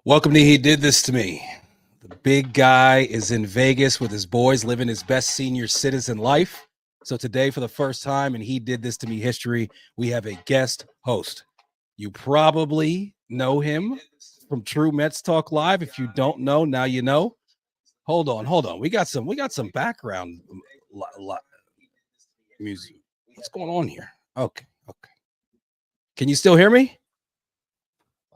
Welcome to He Did This to Me. The big guy is in Vegas with his boys living his best senior citizen life. So today, for the first time in He Did This to Me history, we have a guest host. You probably know him from True Mets Talk Live. If you don't know, now you know. Hold on. We got some background music. What's going on here? Okay. Can you still hear me?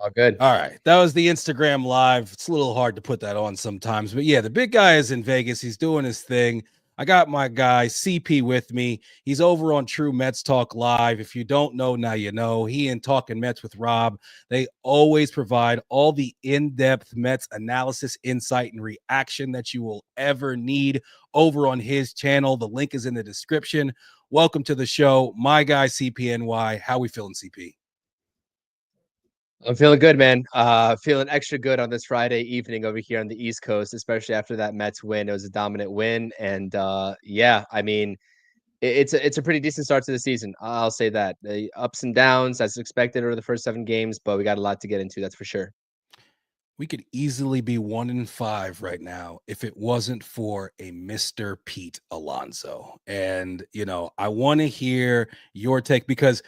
All good. All right. That was the Instagram live. It's a little hard to put that on sometimes, but yeah, the big guy is in Vegas. He's doing his thing. I got my guy CP with me. He's over on True Mets Talk Live. If you don't know, now you know. He and Talking Mets with Rob, they always provide all the in-depth Mets analysis, insight, and reaction that you will ever need over on his channel. The link is in the description. Welcome to the show, my guy CPNY. How we feeling, CP? I'm feeling good, man. Feeling extra good on this Friday evening over here on the East Coast, especially after that Mets win. It was a dominant win, and yeah, I mean, it's a pretty decent start to the season. I'll say that. The ups and downs as expected over the first 7 games, but we got a lot to get into. That's for sure. We could easily be 1-5 right now if it wasn't for a Mr. Pete Alonso. And, I want to hear your take because,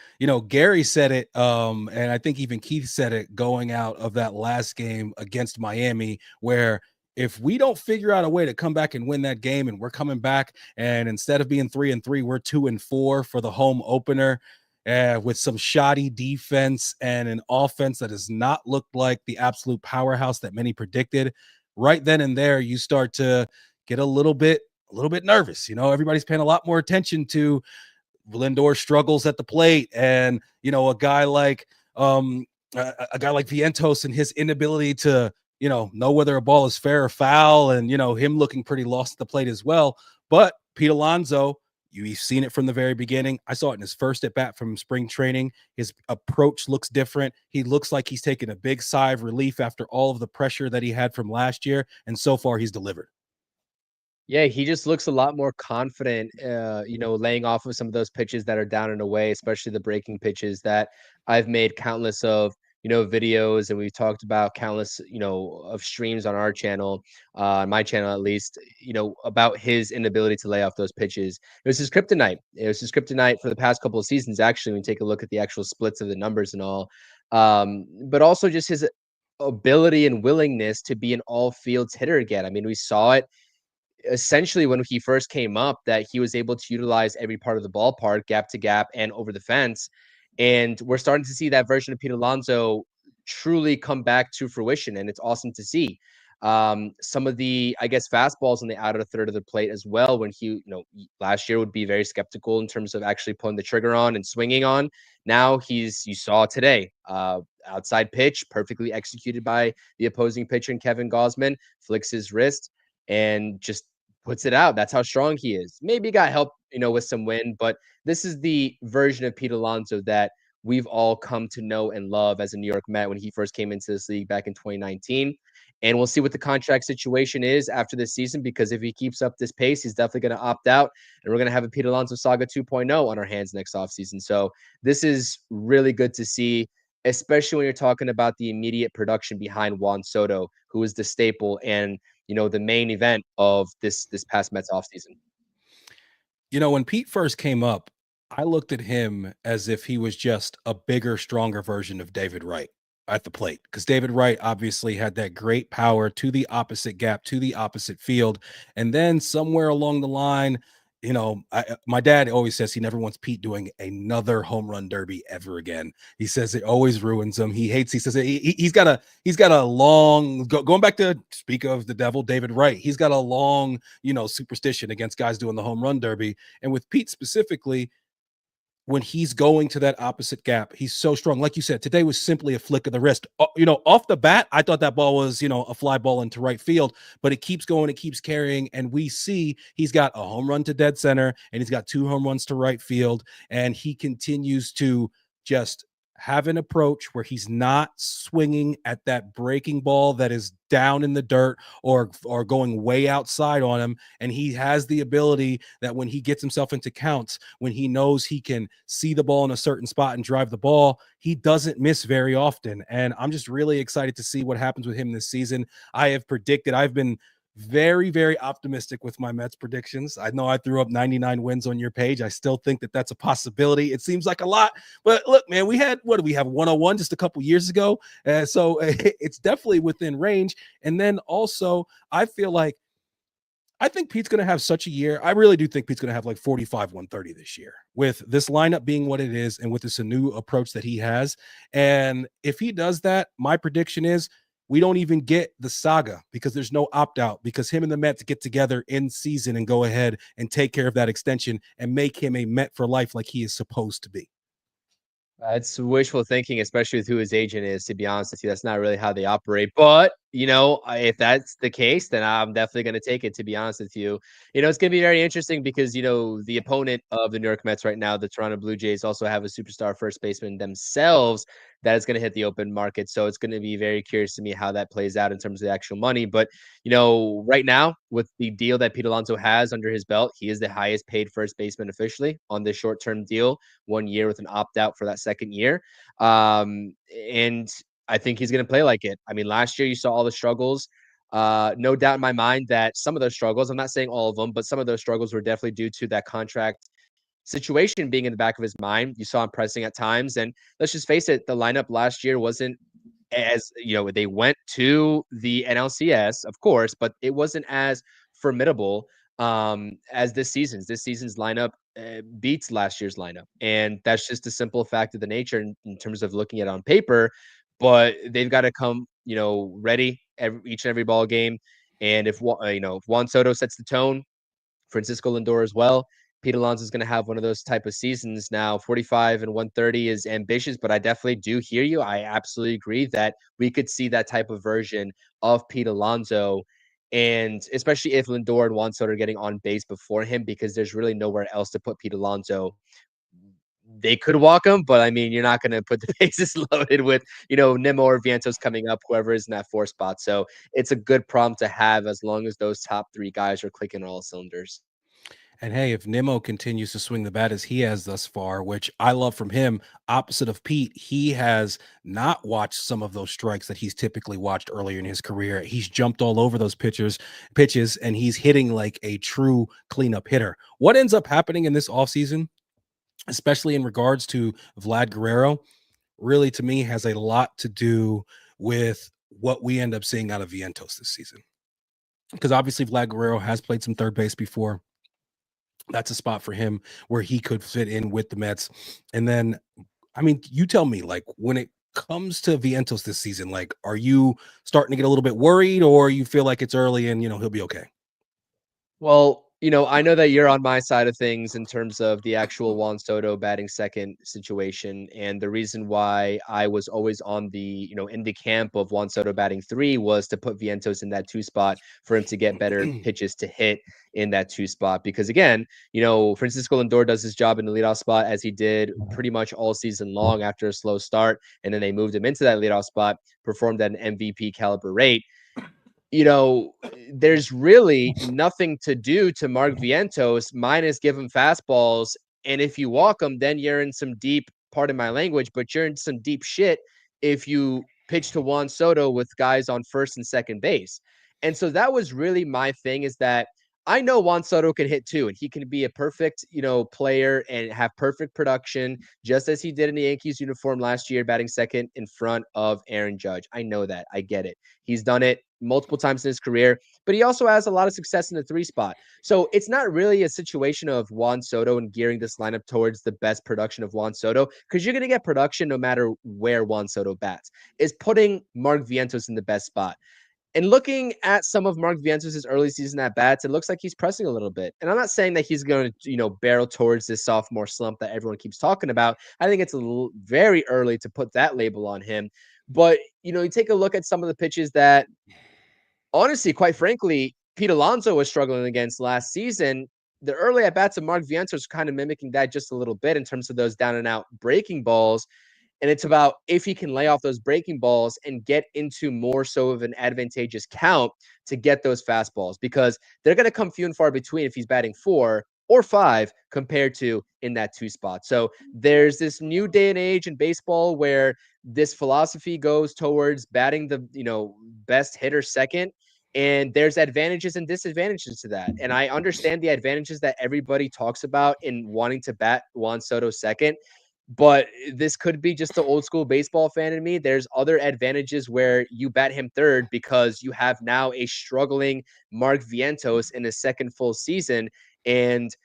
Gary said it, and I think even Keith said it going out of that last game against Miami, where if we don't figure out a way to come back and win that game and we're coming back and instead of being 3-3, we're 2-4 for the home opener, with some shoddy defense and an offense that has not looked like the absolute powerhouse that many predicted. Right then and there, you start to get a little bit nervous. Everybody's paying a lot more attention to Lindor's struggles at the plate, and a guy like Vientos and his inability to know whether a ball is fair or foul, and him looking pretty lost at the plate as well. But Pete Alonso, you've seen it from the very beginning. I saw it in his first at bat from spring training. His approach looks different. He looks like he's taken a big sigh of relief after all of the pressure that he had from last year. And so far, he's delivered. Yeah, he just looks a lot more confident, laying off of some of those pitches that are down and away, especially the breaking pitches that I've made countless of, videos, and we've talked about countless, of streams on our channel, on my channel at least, about his inability to lay off those pitches. It was his kryptonite. It was his kryptonite for the past couple of seasons, actually, when you take a look at the actual splits of the numbers and all. But also just his ability and willingness to be an all fields hitter again. I mean, we saw it essentially when he first came up, that he was able to utilize every part of the ballpark, gap to gap and over the fence. And we're starting to see that version of Pete Alonso truly come back to fruition. And it's awesome to see. Some of the, I guess, fastballs on the outer third of the plate as well, when he, last year would be very skeptical in terms of actually pulling the trigger on and swinging on. Now you saw today, outside pitch, perfectly executed by the opposing pitcher, and Kevin Gausman flicks his wrist and just puts it out. That's how strong he is. Maybe got help, with some wind, but this is the version of Pete Alonso that we've all come to know and love as a New York Met when he first came into this league back in 2019. And we'll see what the contract situation is after this season, because if he keeps up this pace, he's definitely going to opt out, and we're going to have a Pete Alonso saga 2.0 on our hands next offseason. So this is really good to see, especially when you're talking about the immediate production behind Juan Soto, who is the staple and the main event of this past Mets offseason. When Pete first came up, I looked at him as if he was just a bigger, stronger version of David Wright at the plate, because David Wright obviously had that great power to the opposite gap, to the opposite field. And then somewhere along the line, my dad always says he never wants Pete doing another home run derby ever again. He says it always ruins him. He says he's got a long, going back to speak of the devil, David Wright. He's got a long, superstition against guys doing the home run derby. And with Pete specifically, when he's going to that opposite gap, he's so strong. Like you said, today was simply a flick of the wrist. Off the bat, I thought that ball was, a fly ball into right field, but it keeps going, it keeps carrying, and we see he's got a home run to dead center, and he's got 2 home runs to right field, and he continues to just have an approach where he's not swinging at that breaking ball that is down in the dirt or going way outside on him, and he has the ability that when he gets himself into counts, when he knows he can see the ball in a certain spot and drive the ball, he doesn't miss very often. And I'm just really excited to see what happens with him this season. I've been very, very optimistic with my Mets predictions. I know I threw up 99 wins on your page. I still think that that's a possibility. It seems like a lot, but look, man, what do we have, 101 just a couple years ago? So it's definitely within range. And then also, I think Pete's going to have such a year. I really do think Pete's going to have like 45, 130 this year with this lineup being what it is and with this new approach that he has. And if he does that, my prediction is we don't even get the saga because there's no opt out, because him and the Mets get together in season and go ahead and take care of that extension and make him a Met for life like he is supposed to be. It's wishful thinking, especially with who his agent is, to be honest with you. That's not really how they operate. But, if that's the case, then I'm definitely going to take it, to be honest with you. It's going to be very interesting because, the opponent of the New York Mets right now, the Toronto Blue Jays, also have a superstar first baseman themselves that is going to hit the open market. So it's going to be very curious to me how that plays out in terms of the actual money. But, right now, with the deal that Pete Alonso has under his belt, he is the highest paid first baseman officially on this short term deal, 1 year with an opt out for that second year. And I think he's going to play like it. I mean, last year you saw all the struggles. No doubt in my mind that some of those struggles, I'm not saying all of them, but some of those struggles were definitely due to that contract situation being in the back of his mind. You saw him pressing at times. And let's just face it, the lineup last year wasn't as, they went to the NLCS, of course, but it wasn't as formidable as this season's. This season's lineup beats last year's lineup. And that's just a simple fact of the nature in terms of looking at it on paper. But they've got to come, ready each and every ball game. And if Juan Soto sets the tone, Francisco Lindor as well. Pete Alonso is going to have one of those type of seasons. Now, 45 and 130 is ambitious, but I definitely do hear you. I absolutely agree that we could see that type of version of Pete Alonso, and especially if Lindor and Juan Soto are getting on base before him, because there's really nowhere else to put Pete Alonso. They could walk him, but I mean, you're not going to put the bases loaded with, Nimmo or Vientos coming up, whoever is in that four spot. So it's a good problem to have as long as those top three guys are clicking all cylinders. And hey, if Nimmo continues to swing the bat as he has thus far, which I love from him, opposite of Pete, he has not watched some of those strikes that he's typically watched earlier in his career. He's jumped all over those pitches, and he's hitting like a true cleanup hitter. What ends up happening in this offseason, especially in regards to Vlad Guerrero, really to me has a lot to do with what we end up seeing out of Vientos this season. Because obviously Vlad Guerrero has played some third base before. That's a spot for him where he could fit in with the Mets. And then, I mean, you tell me, like, when it comes to Vientos this season, like, are you starting to get a little bit worried, or you feel like it's early and he'll be okay? Well, I know that you're on my side of things in terms of the actual Juan Soto batting second situation. And the reason why I was always on the, in the camp of Juan Soto batting three was to put Vientos in that two spot for him to get better pitches to hit in that two spot. Because again, Francisco Lindor does his job in the leadoff spot as he did pretty much all season long after a slow start. And then they moved him into that leadoff spot, performed at an MVP caliber rate. There's really nothing to do to Mark Vientos minus give him fastballs. And if you walk him, then you're in some deep, pardon my language, but you're in some deep shit if you pitch to Juan Soto with guys on first and second base. And so that was really my thing, is that I know Juan Soto can hit too, and he can be a perfect, player and have perfect production, just as he did in the Yankees uniform last year, batting second in front of Aaron Judge. I know that. I get it. He's done it multiple times in his career, but he also has a lot of success in the three spot. So it's not really a situation of Juan Soto and gearing this lineup towards the best production of Juan Soto, because you're going to get production no matter where Juan Soto bats. Is putting Mark Vientos in the best spot. And looking at some of Mark Vientos' early season at bats, it looks like he's pressing a little bit. And I'm not saying that he's going to, barrel towards this sophomore slump that everyone keeps talking about. I think it's very early to put that label on him. But, you take a look at some of the pitches that, honestly, quite frankly, Pete Alonso was struggling against last season. The early at bats of Mark Vientos kind of mimicking that just a little bit in terms of those down and out breaking balls. And it's about if he can lay off those breaking balls and get into more so of an advantageous count to get those fastballs, because they're going to come few and far between if he's batting 4 or 5 compared to in that 2 spot. So there's this new day and age in baseball where this philosophy goes towards batting the, best hitter second. And there's advantages and disadvantages to that. And I understand the advantages that everybody talks about in wanting to bat Juan Soto second, but this could be just the old school baseball fan in me. There's other advantages where you bat him third because you have now a struggling Mark Vientos in his second full season, and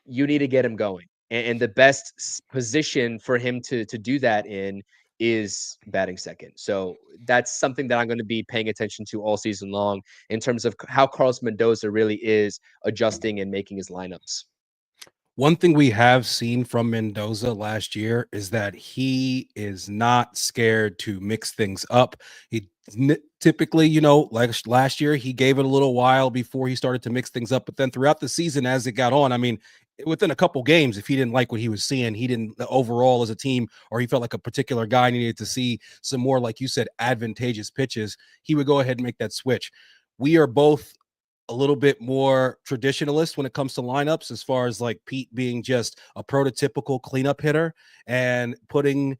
you need to get him going. And the best position for him to do that in is batting second. So that's something that I'm going to be paying attention to all season long in terms of how Carlos Mendoza really is adjusting and making his lineups. One thing we have seen from Mendoza last year is that he is not scared to mix things up. He typically, like last year, he gave it a little while before he started to mix things up. But then throughout the season, as it got on, I mean, within a couple games, if he didn't like what he was seeing, he didn't overall as a team, or he felt like a particular guy needed to see some more, like you said, advantageous pitches, he would go ahead and make that switch. We are both a little bit more traditionalist when it comes to lineups, as far as like Pete being just a prototypical cleanup hitter and putting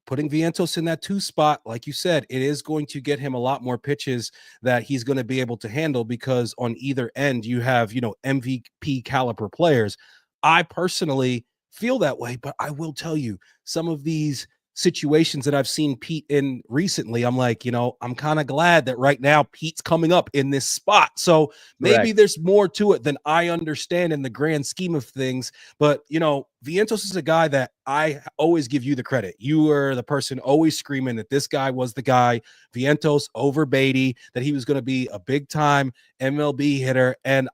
Vientos in that 2 spot. Like you said, it is going to get him a lot more pitches that he's going to be able to handle, because on either end you have, MVP caliber players. I personally feel that way, but I will tell you, some of these situations that I've seen Pete in recently, I'm like, I'm kind of glad that right now Pete's coming up in this spot. So maybe Correct. there's more to it than I understand in the grand scheme of things. But, Vientos is a guy that I always give you the credit. You were the person always screaming that this guy was the guy, Vientos over Beatty, that he was going to be a big time MLB hitter. And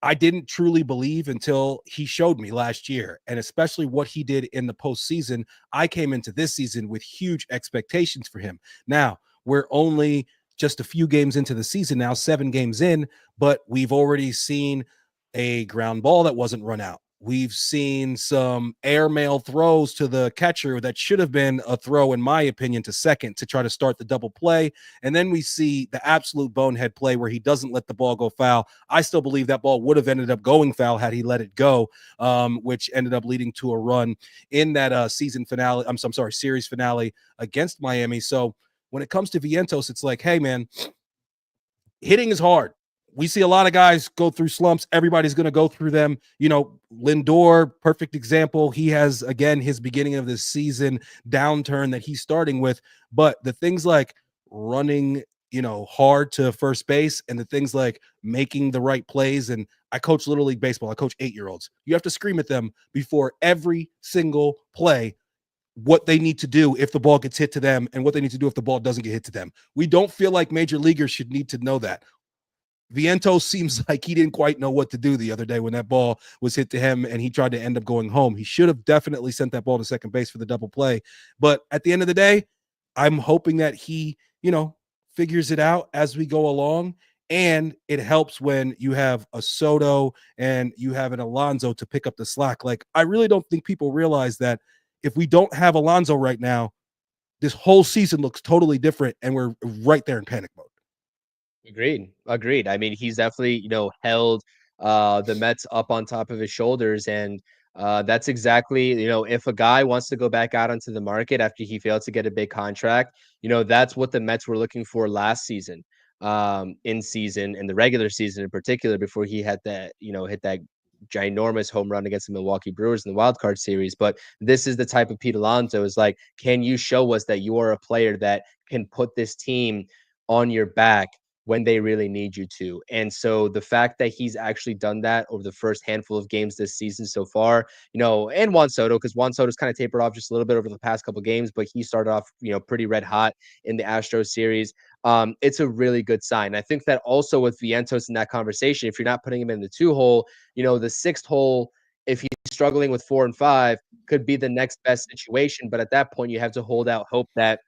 I didn't truly believe until he showed me last year, and especially what he did in the postseason. I came into this season with huge expectations for him. Now, we're only just a few games into the season now, 7 games in, but we've already seen a ground ball that wasn't run out. We've seen some airmail throws to the catcher that should have been a throw, in my opinion, to second to try to start the double play. And then we see the absolute bonehead play where he doesn't let the ball go foul. I still believe that ball would have ended up going foul had he let it go, which ended up leading to a run in that season finale. I'm sorry, series finale against Miami. So when it comes to Vientos, it's like, hey, man, hitting is hard. We see a lot of guys go through slumps. Everybody's going to go through them. Lindor, perfect example. He has, again, his beginning of this season downturn that he's starting with. But the things like running, hard to first base, and the things like making the right plays. And I coach Little League Baseball. I coach 8-year-olds. You have to scream at them before every single play what they need to do if the ball gets hit to them and what they need to do if the ball doesn't get hit to them. We don't feel like major leaguers should need to know that. Vientos seems like he didn't quite know what to do the other day when that ball was hit to him and he tried to end up going home. He should have definitely sent that ball to second base for the double play. But at the end of the day, I'm hoping that he, figures it out as we go along. And it helps when you have a Soto and you have an Alonso to pick up the slack. Like, I really don't think people realize that if we don't have Alonso right now, this whole season looks totally different and we're right there in panic mode. Agreed. Agreed. I mean, he's definitely, held the Mets up on top of his shoulders. And that's exactly, if a guy wants to go back out onto the market after he failed to get a big contract, that's what the Mets were looking for last season, in season, in the regular season in particular, before he had that, hit that ginormous home run against the Milwaukee Brewers in the wild card series. But this is the type of Pete Alonso is like, can you show us that you are a player that can put this team on your back when they really need you to? And so the fact that he's actually done that over the first handful of games this season so far, and Juan Soto, because Juan Soto's kind of tapered off just a little bit over the past couple of games, but he started off, pretty red hot in the Astros series. It's a really good sign. I think that also with Vientos in that conversation, if you're not putting him in the 2 hole, the 6th hole, if he's struggling with 4 and 5, could be the next best situation. But at that point, you have to hold out hope that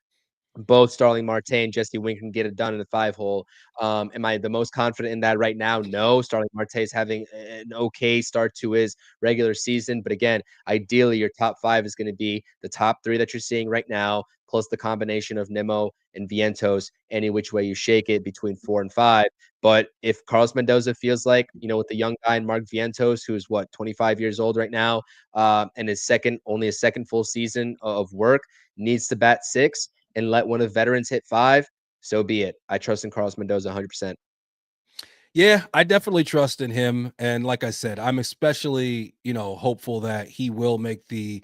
both Starling Marte and Jesse Wink can get it done in the 5 hole. Am I the most confident in that right now? No. Starling Marte is having an okay start to his regular season. But again, ideally, your top 5 is going to be the top 3 that you're seeing right now, plus the combination of Nimmo and Vientos, any which way you shake it between 4 and 5. But if Carlos Mendoza feels like, with the young guy, Mark Vientos, who's 25 years old right now, and only his second full season of work, needs to bat 6 and let one of the veterans hit 5, so be it. I trust in Carlos Mendoza 100%. Yeah, I definitely trust in him. And like I said, I'm especially, hopeful that he will make the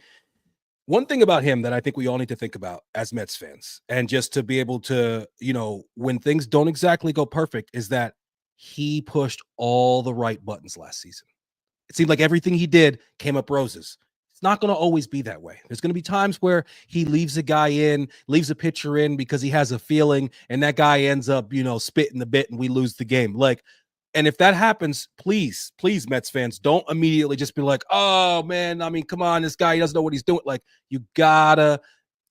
one thing about him that I think we all need to think about as Mets fans, and just to be able to, when things don't exactly go perfect, is that he pushed all the right buttons last season. It seemed like everything he did came up roses. It's not going to always be that way. There's going to be times where he leaves a guy in, leaves a pitcher in because he has a feeling, and that guy ends up, spitting the bit and we lose the game. And if that happens, please, please, Mets fans, don't immediately just be like, oh man, I mean, come on, this guy, he doesn't know what he's doing. Like, you gotta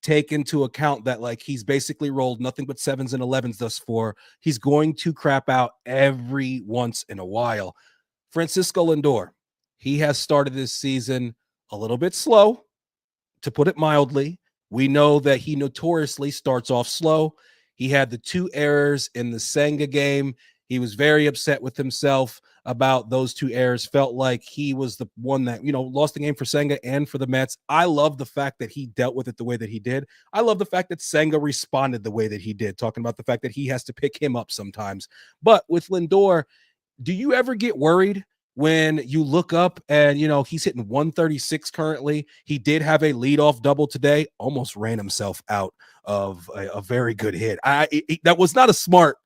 take into account that like he's basically rolled nothing but 7s and 11s thus far. He's going to crap out every once in a while. Francisco Lindor, he has started this season a little bit slow, to put it mildly. We know that he notoriously starts off slow. He had the 2 errors in the Senga game. He was very upset with himself about those 2 errors. Felt like he was the one that, lost the game for Senga and for the Mets. I love the fact that he dealt with it the way that he did. I love the fact that Senga responded the way that he did, talking about the fact that he has to pick him up sometimes. But with Lindor, do you ever get worried when you look up and he's hitting 136 currently? He did have a leadoff double today, almost ran himself out of a very good hit. That was not smart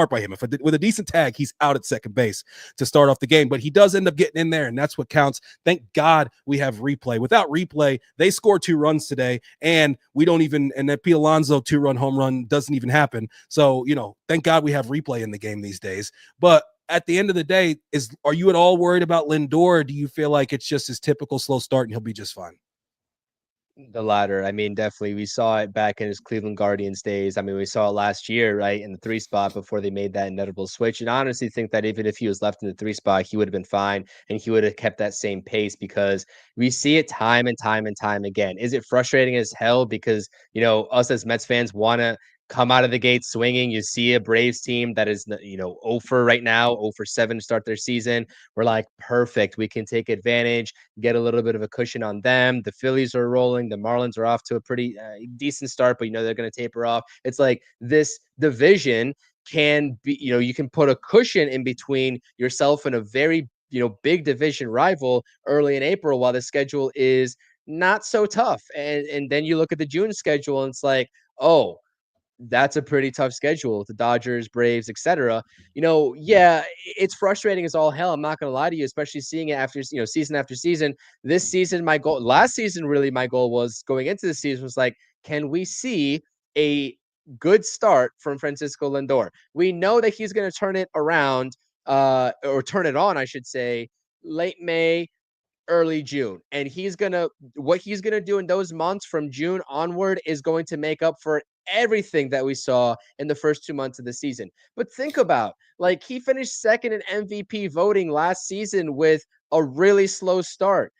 by him. With a decent tag, he's out at second base to start off the game, but he does end up getting in there, and that's what counts. Thank God we have replay. Without replay, they score 2 runs today, and that Pete Alonso 2-run home run doesn't even happen. So thank God we have replay in the game these days. But at the end of the day, are you at all worried about Lindor, or do you feel like it's just his typical slow start and he'll be just fine? The latter. I mean, definitely. We saw it back in his Cleveland Guardians days. I mean, we saw it last year, right, in the 3 spot before they made that inevitable switch. And I honestly think that even if he was left in the 3 spot, he would have been fine and he would have kept that same pace, because we see it time and time and time again. Is it frustrating as hell because, us as Mets fans want to come out of the gate swinging? You see a Braves team that is, 0 for right now, 0 for 7 to start their season. We're like, perfect. We can take advantage, get a little bit of a cushion on them. The Phillies are rolling. The Marlins are off to a pretty decent start, but they're going to taper off. It's like this division can be, you can put a cushion in between yourself and a very, big division rival early in April while the schedule is not so tough. And then you look at the June schedule and it's like, oh, that's a pretty tough schedule with the Dodgers, Braves, etc. Yeah, it's frustrating as all hell. I'm not going to lie to you, especially seeing it after, season after season. This season, last season, really, my goal was going into the season was like, can we see a good start from Francisco Lindor? We know that he's going to turn it around, or turn it on, I should say, late May, early June. And what he's gonna do in those months from June onward is going to make up for everything that we saw in the first 2 months of the season. But think about, like, he finished second in MVP voting last season with a really slow start.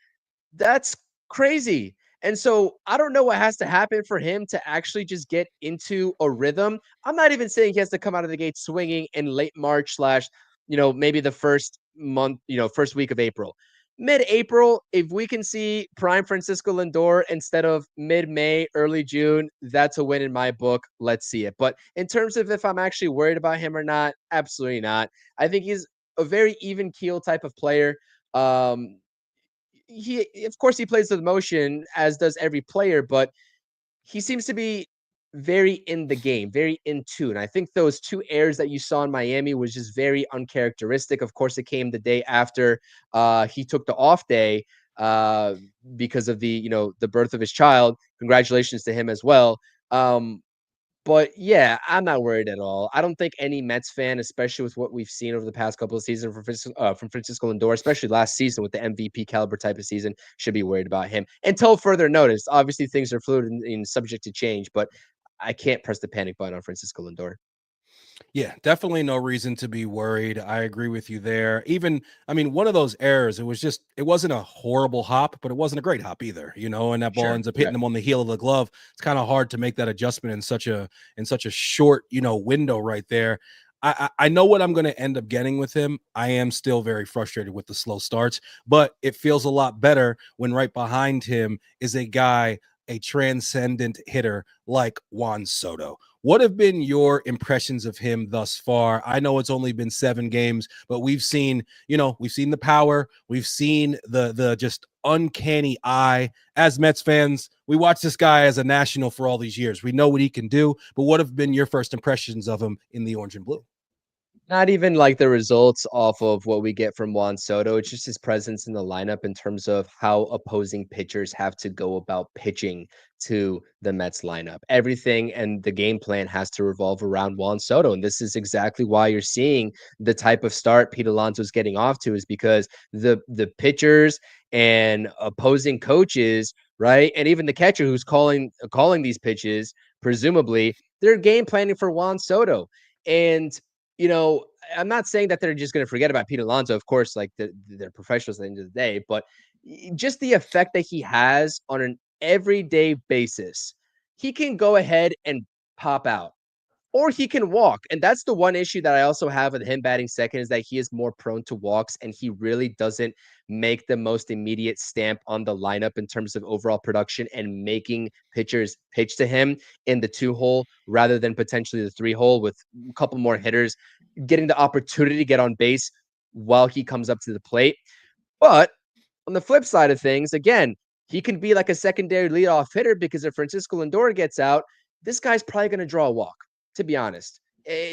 That's crazy. And so I don't know what has to happen for him to actually just get into a rhythm. I'm not even saying he has to come out of the gate swinging in late March slash, maybe the first month, first week of April. Mid-April, if we can see prime Francisco Lindor instead of mid-May, early June, that's a win in my book. Let's see it. But in terms of if I'm actually worried about him or not, absolutely not. I think he's a very even keel type of player. He of course he plays with emotion, as does every player, but he seems to be very in the game, very in tune. I think those 2 errors that you saw in Miami was just very uncharacteristic. Of course, it came the day after he took the off day uh, because of the birth of his child. Congratulations to him as well. But yeah, I'm not worried at all. I don't think any Mets fan, especially with what we've seen over the past couple of seasons from Francisco Lindor, especially last season with the MVP caliber type of season, should be worried about him until further notice. Obviously, things are fluid and subject to change, but I can't press the panic button on Francisco Lindor. Yeah, definitely no reason to be worried. I agree with you there. Even, I mean, one of those errors, it wasn't a horrible hop, but it wasn't a great hop either, and that ball Sure. ends up Yeah. hitting him on the heel of the glove. It's kind of hard to make that adjustment in such a short, window right there. I know what I'm going to end up getting with him. I am still very frustrated with the slow starts, but it feels a lot better when right behind him is a transcendent hitter like Juan Soto. What have been your impressions of him thus far? I know it's only been 7 games, but we've seen the power, we've seen the just uncanny eye. As Mets fans, we watch this guy as a national for all these years. We know what he can do, but what have been your first impressions of him in the orange and blue? Not even like the results off of what we get from Juan Soto. It's just his presence in the lineup in terms of how opposing pitchers have to go about pitching to the Mets lineup. Everything and the game plan has to revolve around Juan Soto. And this is exactly why you're seeing the type of start Pete Alonso's getting off to, is because the pitchers and opposing coaches, right? And even the catcher who's calling these pitches, presumably, they're game planning for Juan Soto. And you know, I'm not saying that they're just going to forget about Pete Alonso. Of course, like they're professionals at the end of the day, but just the effect that he has on an everyday basis, he can go ahead and pop out, or he can walk. And that's the one issue that I also have with him batting second, is that he is more prone to walks and he really doesn't make the most immediate stamp on the lineup in terms of overall production and making pitchers pitch to him in the 2-hole rather than potentially the 3-hole, with a couple more hitters getting the opportunity to get on base while he comes up to the plate. But on the flip side of things, again, he can be like a secondary leadoff hitter, because if Francisco Lindor gets out, this guy's probably going to draw a walk, to be honest.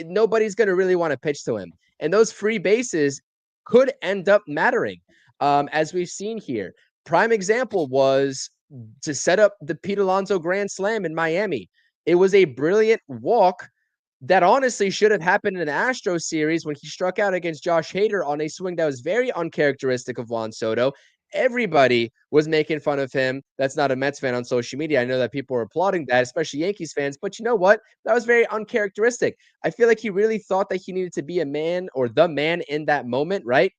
Nobody's going to really want to pitch to him. And those free bases could end up mattering, as we've seen here. Prime example was to set up the Pete Alonso Grand Slam in Miami. It was a brilliant walk that honestly should have happened in an Astros series when he struck out against Josh Hader on a swing that was very uncharacteristic of Juan Soto. Everybody was making fun of him. That's not a Mets fan on social media. I know that people were applauding that, especially Yankees fans. But you know what? That was very uncharacteristic. I feel like he really thought that he needed to be a man, or the man in that moment, right?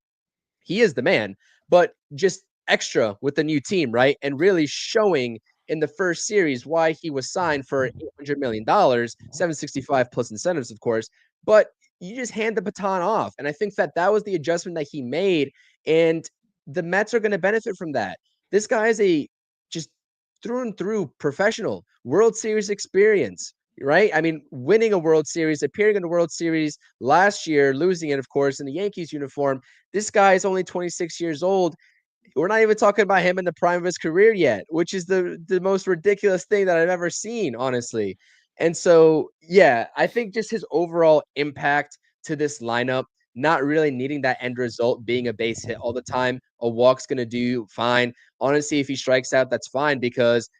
He is the man, but just extra with the new team, right? And really showing in the first series why he was signed for $800 million, 765 plus incentives, of course. But you just hand the baton off. And I think that that was the adjustment that he made. And the Mets are going to benefit from that. This guy is a just through and through professional, World Series experience, right? I mean, winning a World Series, appearing in the World Series last year, losing it, of course, in the Yankees uniform. This guy is only 26 years old. We're not even talking about him in the prime of his career yet, which is the most ridiculous thing that I've ever seen, honestly. And so, yeah, I think just his overall impact to this lineup, not really needing that end result being a base hit all the time. A walk's going to do fine. Honestly, if he strikes out, that's fine, because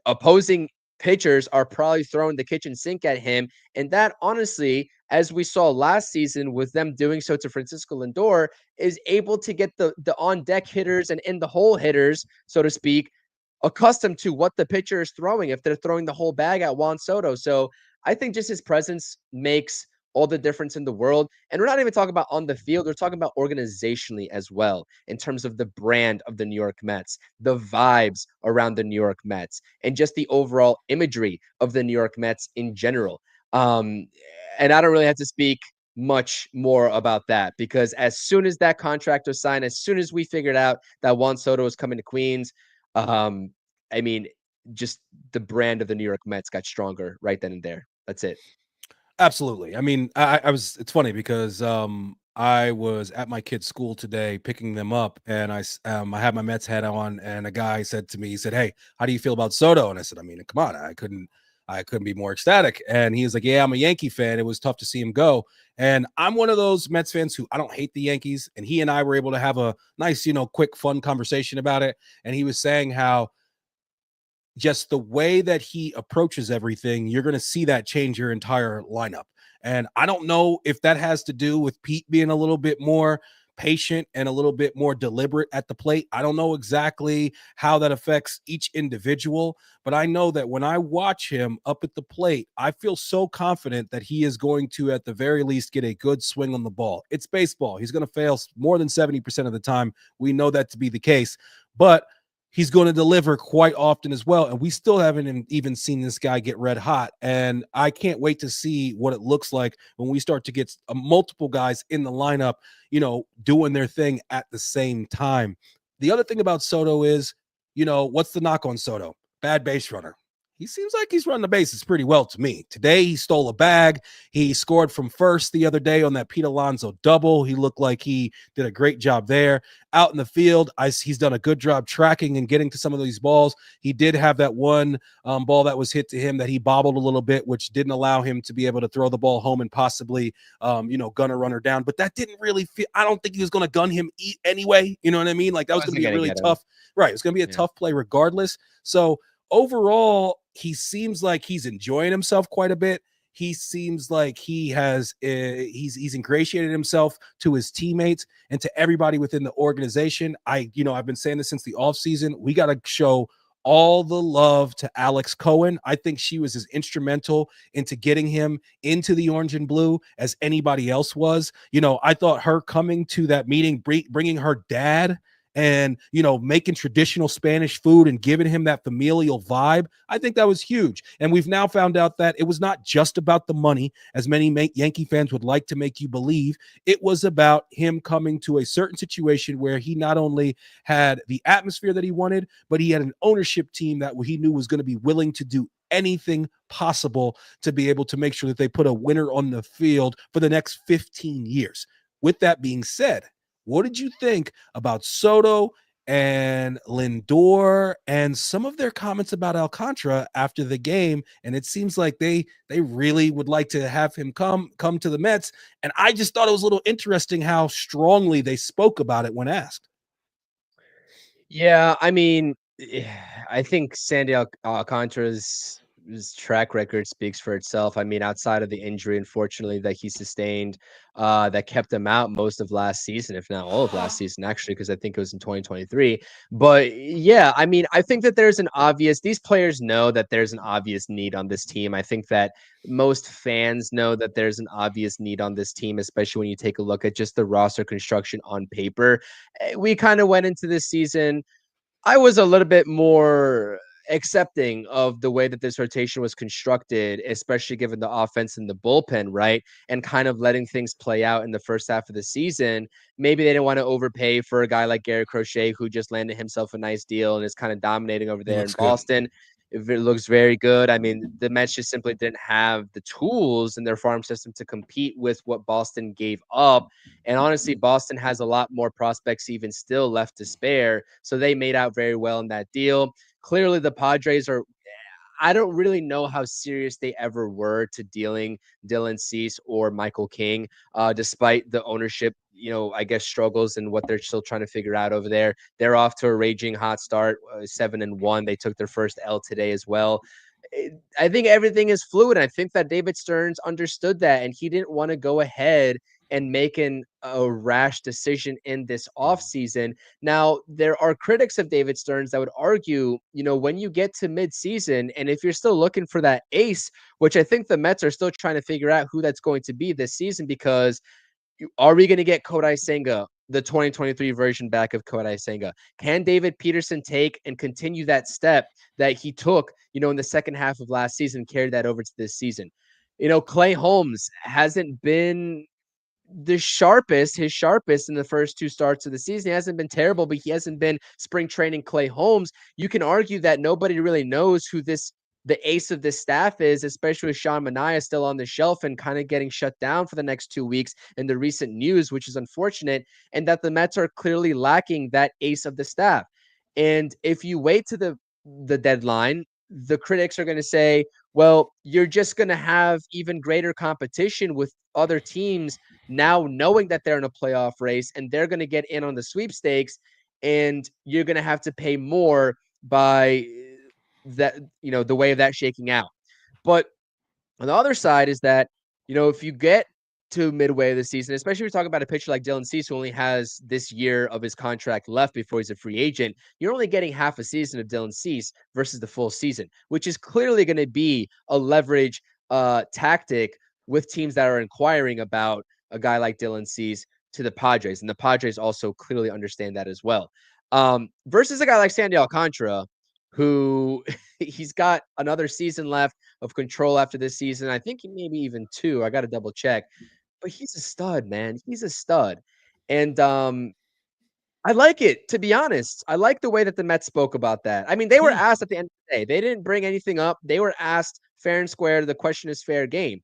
opposing pitchers are probably throwing the kitchen sink at him. And that, honestly, as we saw last season with them doing so to Francisco Lindor, is able to get the on deck hitters and in the hole hitters, so to speak, accustomed to what the pitcher is throwing if they're throwing the whole bag at Juan Soto. So I think just his presence makes all the difference in the world. And we're not even talking about on the field, we're talking about organizationally as well, in terms of the brand of the New York Mets, the vibes around the New York Mets, and just the overall imagery of the New York Mets in general. Um, and I don't really have to speak much more about that, because as soon as that contract was signed, as soon as we figured out that Juan Soto was coming to Queens, um, I mean, just the brand of the New York Mets got stronger right then and there. That's it. Absolutely. I mean, it's funny because I was at my kid's school today picking them up, and I had my Mets hat on, and a guy said to me, he said, "Hey, how do you feel about Soto?" And I said, "I mean, come on, I couldn't be more ecstatic." And he was like, "Yeah, I'm a Yankee fan. It was tough to see him go." And I'm one of those Mets fans who I don't hate the Yankees. And he and I were able to have a nice, quick, fun conversation about it. And he was saying how just the way that he approaches everything, you're going to see that change your entire lineup. And I don't know if that has to do with Pete being a little bit more patient and a little bit more deliberate at the plate. I don't know exactly how that affects each individual, but I know that when I watch him up at the plate, I feel so confident that he is going to, at the very least, get a good swing on the ball. It's baseball. He's going to fail more than 70% of the time. We know that to be the case, but he's going to deliver quite often as well. And we still haven't even seen this guy get red hot. And I can't wait to see what it looks like when we start to get multiple guys in the lineup, doing their thing at the same time. The other thing about Soto is, what's the knock on Soto? Bad base runner. He seems like he's running the bases pretty well to me. Today, he stole a bag. He scored from first the other day on that Pete Alonso double. He looked like he did a great job there. Out in the field, he's done a good job tracking and getting to some of these balls. He did have that one ball that was hit to him that he bobbled a little bit, which didn't allow him to be able to throw the ball home and possibly, gun a runner down. But that didn't really feel, I don't think he was going to gun him anyway. You know what I mean? Like that was going to be a really tough, right? It's going to be a tough play regardless. So overall, he seems like he's enjoying himself quite a bit. He seems like he has he's ingratiated himself to his teammates and to everybody within the organization. I've been saying this since the offseason. We got to show all the love to Alex Cohen. I think she was as instrumental into getting him into the orange and blue as anybody else was. I thought her coming to that meeting, bringing her dad and making traditional Spanish food and giving him that familial vibe, I think that was huge. And we've now found out that it was not just about the money, as many Yankee fans would like to make you believe. It was about him coming to a certain situation where he not only had the atmosphere that he wanted, but he had an ownership team that he knew was going to be willing to do anything possible to be able to make sure that they put a winner on the field for the next 15 years. With that being said, what did you think about Soto and Lindor and some of their comments about Alcantara after the game? And it seems like they really would like to have him come to the Mets. And I just thought it was a little interesting how strongly they spoke about it when asked. Yeah, I mean, I think Sandy Alcantara's his track record speaks for itself. I mean, outside of the injury, unfortunately, that he sustained, that kept him out most of last season, if not all of last season, actually, because I think it was in 2023. But yeah, I mean, I think that these players know that there's an obvious need on this team. I think that most fans know that there's an obvious need on this team, especially when you take a look at just the roster construction on paper. We kind of went into this season, I was a little bit more accepting of the way that this rotation was constructed, especially given the offense and the bullpen, right? And kind of letting things play out in the first half of the season. Maybe they didn't want to overpay for a guy like Garrett Crochet, who just landed himself a nice deal and is kind of dominating over He there in looks good. Boston. If it looks very good. I mean, the Mets just simply didn't have the tools in their farm system to compete with what Boston gave up. And honestly, Boston has a lot more prospects even still left to spare. So they made out very well in that deal. Clearly, the Padres are. I don't really know how serious they ever were to dealing Dylan Cease or Michael King, despite the ownership, I guess struggles and what they're still trying to figure out over there. They're off to a raging hot start, 7-1. They took their first L today as well. I think everything is fluid. I think that David Stearns understood that, and he didn't want to go ahead and make a rash decision in this offseason. Now, there are critics of David Stearns that would argue, when you get to midseason, and if you're still looking for that ace, which I think the Mets are still trying to figure out who that's going to be this season, because are we going to get Kodai Senga, the 2023 version back of Kodai Senga? Can David Peterson take and continue that step that he took, in the second half of last season, carried that over to this season? Clay Holmes hasn't been his sharpest in the first two starts of the season. He hasn't been terrible, but he hasn't been spring training Clay Holmes. You can argue that nobody really knows who the ace of this staff is, especially with Sean Manaea still on the shelf and kind of getting shut down for the next 2 weeks in the recent news, which is unfortunate, and that the Mets are clearly lacking that ace of the staff. And if you wait to the deadline, the critics are going to say, well, you're just going to have even greater competition with other teams now knowing that they're in a playoff race and they're going to get in on the sweepstakes, and you're going to have to pay more by that, the way of that shaking out. But on the other side is that, if you get to midway of the season, especially if you're talking about a pitcher like Dylan Cease, who only has this year of his contract left before he's a free agent. You're only getting half a season of Dylan Cease versus the full season, which is clearly going to be a leverage tactic with teams that are inquiring about a guy like Dylan Cease to the Padres. And the Padres also clearly understand that as well. Versus a guy like Sandy Alcantara, who he's got another season left of control after this season. I think maybe even two. I got to double check, but he's a stud, man. He's a stud. And I like it, to be honest. I like the way that the Mets spoke about that. I mean, they were Yeah. asked at the end of the day. They didn't bring anything up. They were asked fair and square. The question is fair game.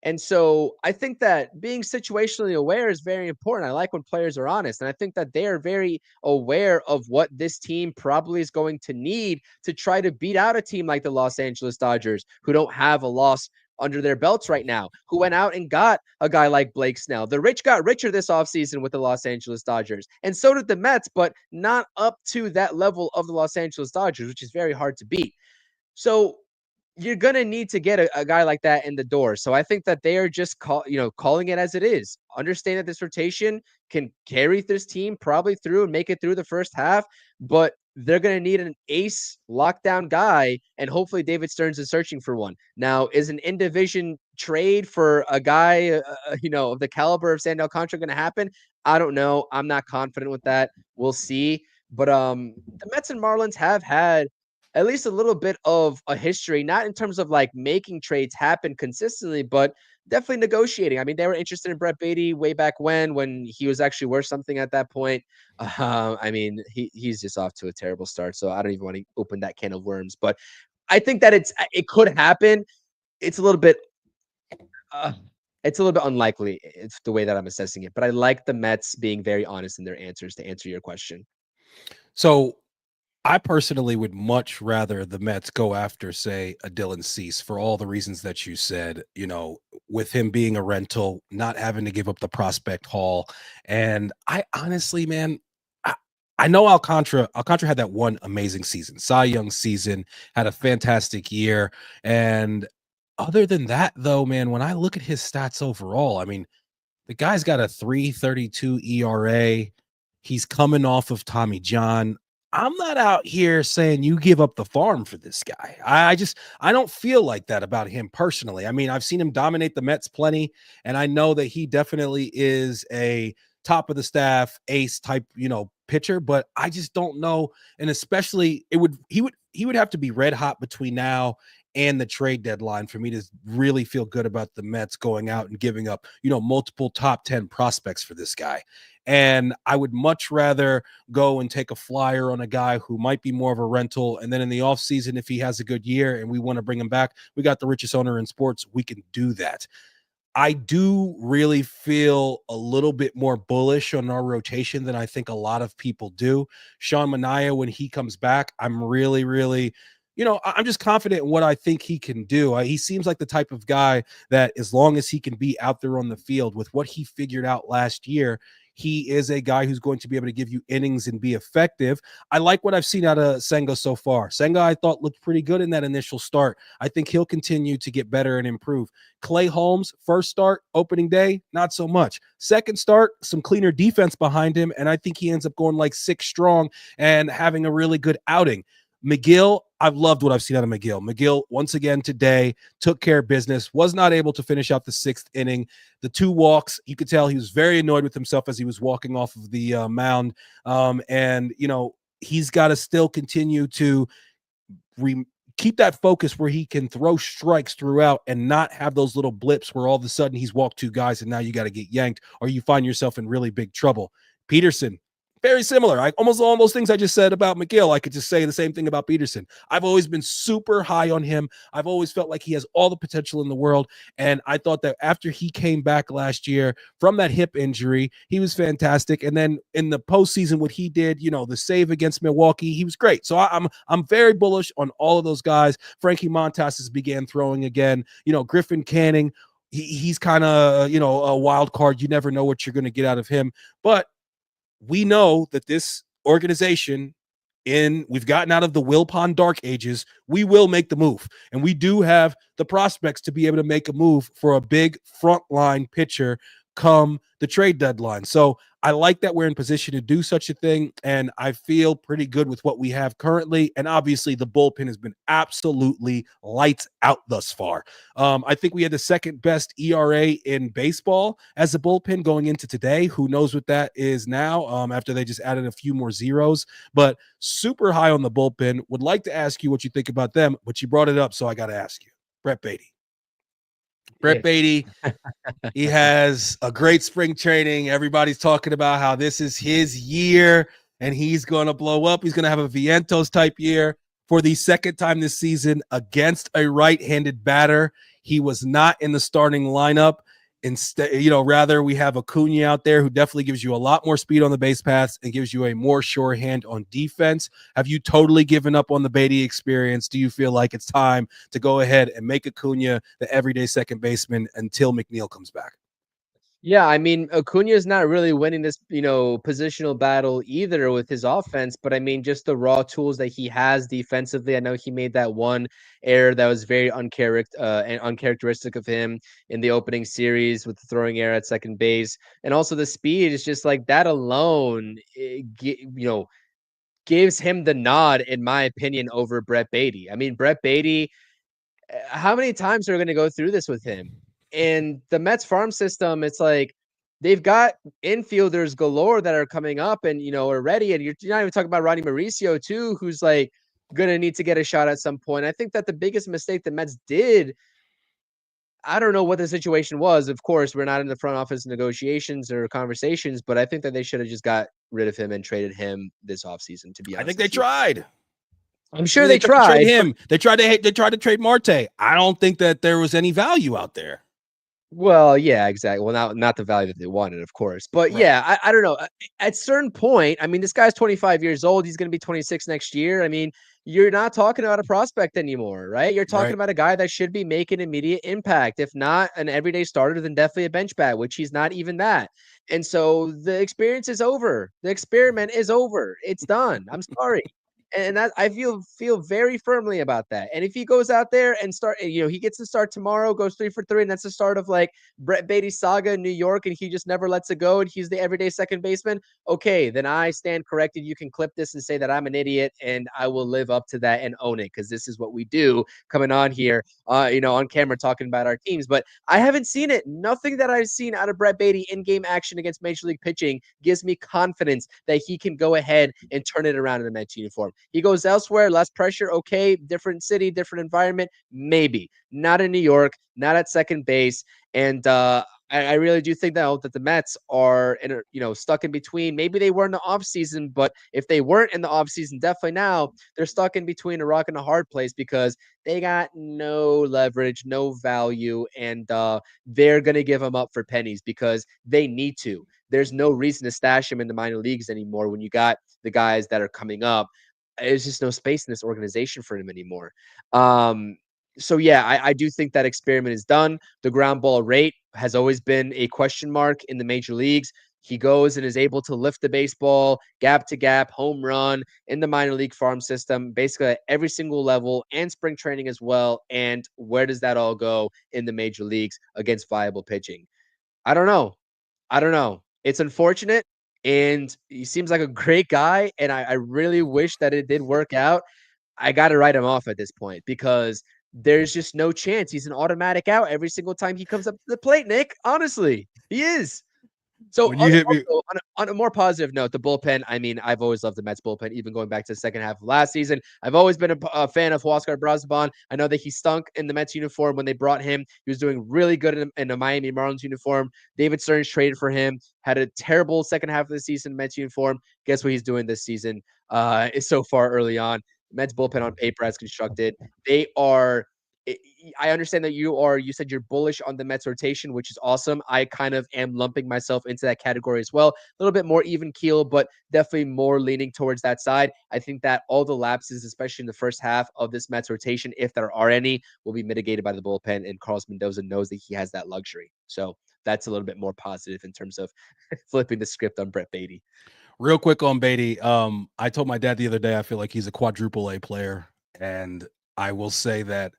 And so I think that being situationally aware is very important. I like when players are honest. And I think that they are very aware of what this team probably is going to need to try to beat out a team like the Los Angeles Dodgers, who don't have a loss under their belts right now, who went out and got a guy like Blake Snell. The rich got richer this offseason with the Los Angeles Dodgers, and so did the Mets, but not up to that level of the Los Angeles Dodgers, which is very hard to beat. So you're going to need to get a guy like that in the door. So I think that they are just calling it as it is. Understand that this rotation can carry this team probably through and make it through the first half, but they're going to need an ace lockdown guy, and hopefully David Stearns is searching for one. Now, is an in-division trade for a guy, of the caliber of Sandy Alcantara going to happen? I don't know. I'm not confident with that. We'll see. But the Mets and Marlins have had at least a little bit of a history, not in terms of like making trades happen consistently, but definitely negotiating. I mean, they were interested in Brett Beatty way back when he was actually worth something at that point. I mean, he's just off to a terrible start, so I don't even want to open that can of worms. But I think that it could happen. It's a little bit unlikely. It's the way that I'm assessing it. But I like the Mets being very honest in their answers to answer your question. So I personally would much rather the Mets go after, say, a Dylan Cease for all the reasons that you said, with him being a rental, not having to give up the prospect haul. And I honestly, man, I, I know Alcantara had that one amazing season, Cy Young season, had a fantastic year. And other than that, though, man, when I look at his stats overall, I mean, the guy's got a 3.32 ERA. He's coming off of Tommy John. I'm not out here saying you give up the farm for this guy. I don't feel like that about him personally. I mean, I've seen him dominate the Mets plenty, and I know that he definitely is a top of the staff ace type, pitcher, but I just don't know. And especially he would have to be red hot between now and the trade deadline for me to really feel good about the Mets going out and giving up, multiple top 10 prospects for this guy. And I would much rather go and take a flyer on a guy who might be more of a rental. And then in the offseason, if he has a good year and we want to bring him back, we got the richest owner in sports. We can do that. I do really feel a little bit more bullish on our rotation than I think a lot of people do. Sean Manaea, when he comes back, I'm really, really, I'm just confident in what I think he can do. He seems like the type of guy that as long as he can be out there on the field with what he figured out last year, he is a guy who's going to be able to give you innings and be effective. I like what I've seen out of Senga so far. Senga, I thought, looked pretty good in that initial start. I think he'll continue to get better and improve. Clay Holmes, first start, opening day, not so much. Second start, some cleaner defense behind him, and I think he ends up going like 6 strong and having a really good outing. McGill, I've loved what I've seen out of McGill. McGill, once again today, took care of business, was not able to finish out the 6th inning. The 2 walks, you could tell he was very annoyed with himself as he was walking off of the mound. He's got to still continue to keep that focus where he can throw strikes throughout and not have those little blips where all of a sudden he's walked 2 guys and now you got to get yanked or you find yourself in really big trouble. Peterson, very similar. Almost all those things I just said about McGill, I could just say the same thing about Peterson. I've always been super high on him. I've always felt like he has all the potential in the world. And I thought that after he came back last year from that hip injury, he was fantastic. And then in the postseason, what he did, the save against Milwaukee, he was great. So I'm very bullish on all of those guys. Frankie Montas has began throwing again. Griffin Canning, he's kind of, a wild card. You never know what you're going to get out of him. But we know that this organization we've gotten out of the Wilpon dark ages. We will make the move, and we do have the prospects to be able to make a move for a big frontline pitcher come the trade deadline. So I like that we're in position to do such a thing, and I feel pretty good with what we have currently. And obviously, the bullpen has been absolutely lights out thus far. I think we had the second best ERA in baseball as a bullpen going into today. Who knows what that is now, after they just added a few more zeros, but super high on the bullpen. Would like to ask you what you think about them, but you brought it up, so I got to ask you. Brett Baty. Brett If Baty, he has a great spring training. Everybody's talking about how this is his year and he's going to blow up. He's going to have a Vientos type year. For the second time this season against a right-handed batter, he was not in the starting lineup. Instead, rather we have Acuna out there who definitely gives you a lot more speed on the base paths and gives you a more sure hand on defense. Have you totally given up on the Beatty experience? Do you feel like it's time to go ahead and make Acuna the everyday second baseman until McNeil comes back? Yeah, I mean, Acuna is not really winning this, positional battle either with his offense, but I mean, just the raw tools that he has defensively. I know he made that one error that was very and uncharacteristic of him in the opening series with the throwing error at second base, and also the speed is just like that alone. Gives him the nod, in my opinion, over Brett Baty. I mean, Brett Baty, how many times are we going to go through this with him? And the Mets farm system, it's like they've got infielders galore that are coming up and, are ready. And you're not even talking about Ronnie Mauricio, too, who's like going to need to get a shot at some point. I think that the biggest mistake the Mets did, I don't know what the situation was. Of course, we're not in the front office negotiations or conversations, but I think that they should have just got rid of him and traded him this offseason, to be I think honest they with you. tried. I'm I sure think they they tried to trade tried, but him. They tried to trade Marte. I don't think that there was any value out there. well, yeah, exactly. Well, not the value that they wanted, of course. But Right. yeah, I don't know. At certain point, I mean, this guy's 25 years old. He's going to be 26 next year. I mean, you're not talking about a prospect anymore, right? You're talking Right. about a guy that should be making immediate impact. If not an everyday starter, then definitely a bench bat, which he's not even that. And so the experience is over. The experiment is over. It's done. I'm sorry. And that I feel very firmly about that. And if he goes out there and he gets to start tomorrow, goes 3 for 3, and that's the start of like Brett Baty's saga in New York, and he just never lets it go, and he's the everyday second baseman. Okay, then I stand corrected. You can clip this and say that I'm an idiot, and I will live up to that and own it because this is what we do coming on here, on camera talking about our teams. But I haven't seen it. Nothing that I've seen out of Brett Baty in game action against Major League pitching gives me confidence that he can go ahead and turn it around in a Mets uniform. He goes elsewhere, less pressure. Okay, different city, different environment. Maybe not in New York, not at second base. And I really do think that the Mets are stuck in between. Maybe they were in the offseason, but if they weren't in the offseason, definitely now they're stuck in between a rock and a hard place because they got no leverage, no value, and they're gonna give them up for pennies because they need to. There's no reason to stash him in the minor leagues anymore when you got the guys that are coming up. There's just no space in this organization for him anymore. So yeah, I do think that experiment is done. The ground ball rate has always been a question mark in the major leagues. He goes and is able to lift the baseball gap to gap, home run in the minor league farm system, basically at every single level and spring training as well. And where does that all go in the major leagues against viable pitching? I don't know. I don't know. It's unfortunate, and he seems like a great guy, and I really wish that it did work out. I got to write him off at this point because there's just no chance. He's an automatic out every single time he comes up to the plate, Nick. Honestly, he is. So When you hit me, also on a more positive note, the bullpen. I mean, I've always loved the Mets bullpen, even going back to the second half of last season. I've always been a fan of Huascar Brazaban. I know that he stunk in the Mets uniform when they brought him. He was doing really good in the Miami Marlins uniform. David Stearns traded for him. Had a terrible second half of the season Mets uniform. Guess what he's doing this season? Is so far early on. Mets bullpen on paper as constructed. They are I understand that you said you're bullish on the Mets rotation, which is awesome. I kind of am lumping myself into that category as well. A little bit more even keel, but definitely more leaning towards that side. I think that all the lapses, especially in the first half of this Mets rotation, if there are any, will be mitigated by the bullpen. And Carlos Mendoza knows that he has that luxury. So that's a little bit more positive in terms of flipping the script on Brett Baty. Real quick on Beatty. I told my dad the other day I feel like he's a quadruple A player, and I will say that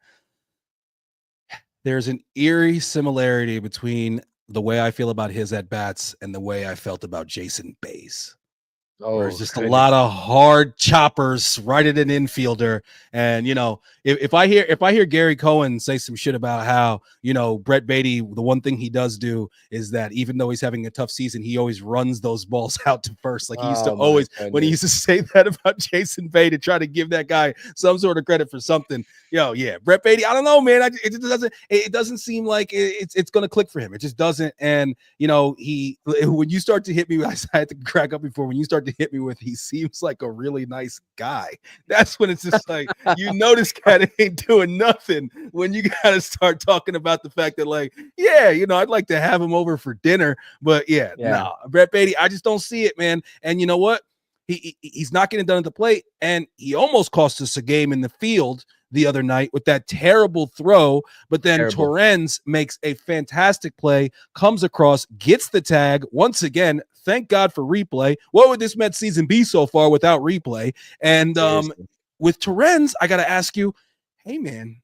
there's an eerie similarity between the way I feel about his at bats and the way I felt about Jason Bay's. Where it's Oh, just a lot goodness. of hard choppers right at an infielder. And if I hear Gary Cohen say some shit about how Brett Beatty, the one thing he does do is that even though he's having a tough season, he always runs those balls out to first. Like he used to Oh my always, when he used to goodness. say that about Jason Beatty to try to give that guy some sort of credit for something. Yeah, Brett Beatty. I don't know, man. It doesn't seem like it's going to click for him. It just doesn't. And when you start to hit me, I had to crack up before. When you start to hit me with, he seems like a really nice guy. That's when it's just like this cat ain't doing nothing. When you gotta start talking about the fact that, like, yeah, I'd like to have him over for dinner, but yeah, Yeah, no, Brett Beatty, I just don't see it, man. And you know what? He's not getting done at the plate, and he almost cost us a game in the field the other night with that terrible throw. But then terrible. Torrens makes a fantastic play, comes across, gets the tag once again. Thank God for replay. What would this Mets season be so far without replay? And Seriously. with Torrens, I got to ask you, hey, man,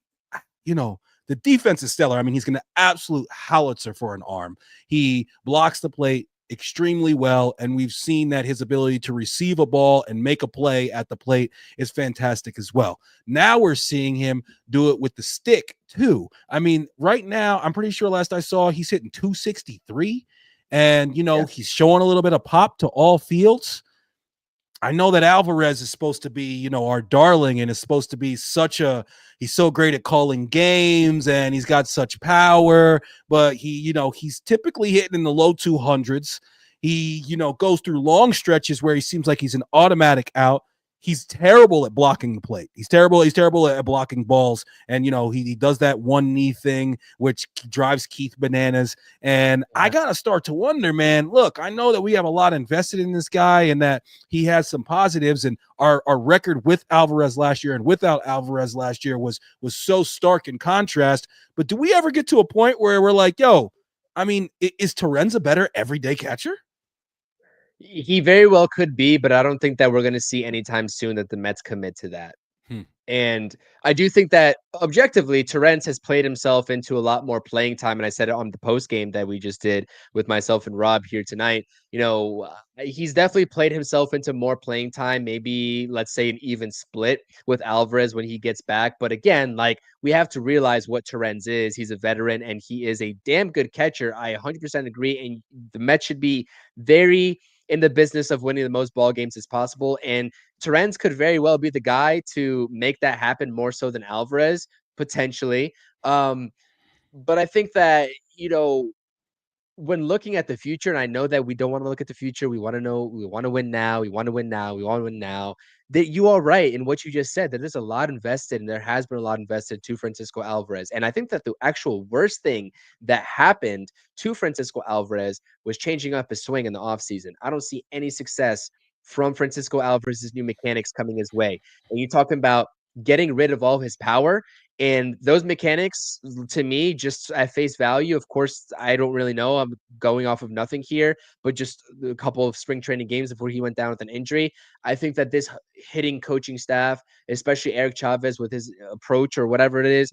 you know, the defense is stellar. I mean, he's going to absolute howitzer for an arm. He blocks the plate extremely well, and we've seen that his ability to receive a ball and make a play at the plate is fantastic as well. Now we're seeing him do it with the stick too. I mean, right now, I'm pretty sure last I saw he's hitting 263, and Yeah. he's showing a little bit of pop to all fields. I know that Alvarez is supposed to be, our darling, and is supposed to be he's so great at calling games and he's got such power, but he's typically hitting in the low 200s. He, goes through long stretches where he seems like he's an automatic out. He's terrible at blocking the plate. He's terrible at blocking balls. And, he does that one knee thing, which drives Keith bananas. And I Yeah. got to start to wonder, man, look, I know that we have a lot invested in this guy and that he has some positives, and our record with Alvarez last year and without Alvarez last year was so stark in contrast. But do we ever get to a point where we're like, yo, I mean, is Torrens a better everyday catcher? He very well could be, but I don't think that we're going to see anytime soon that the Mets commit to that. Hmm. And I do think that objectively, Torrens has played himself into a lot more playing time. And I said it on the post game that we just did with myself and Rob here tonight. He's definitely played himself into more playing time, maybe let's say an even split with Alvarez when he gets back. But again, like we have to realize what Torrens is. He's a veteran and he is a damn good catcher. I 100% agree. And the Mets should be very in the business of winning the most ball games as possible. And Torrens could very well be the guy to make that happen more so than Alvarez, potentially. But I think that, when looking at the future, and I know that we don't want to look at the future, we want to know, we want to win now, we want to win now, we want to win now. That you are right in what you just said, that there's a lot invested and there has been a lot invested to Francisco Alvarez. And I think that the actual worst thing that happened to Francisco Alvarez was changing up his swing in the offseason. I don't see any success from Francisco Alvarez's new mechanics coming his way. And you're talking about getting rid of all his power. And those mechanics, to me, just at face value, of course, I don't really know. I'm going off of nothing here, but just a couple of spring training games before he went down with an injury. I think that this hitting coaching staff, especially Eric Chavez with his approach or whatever it is,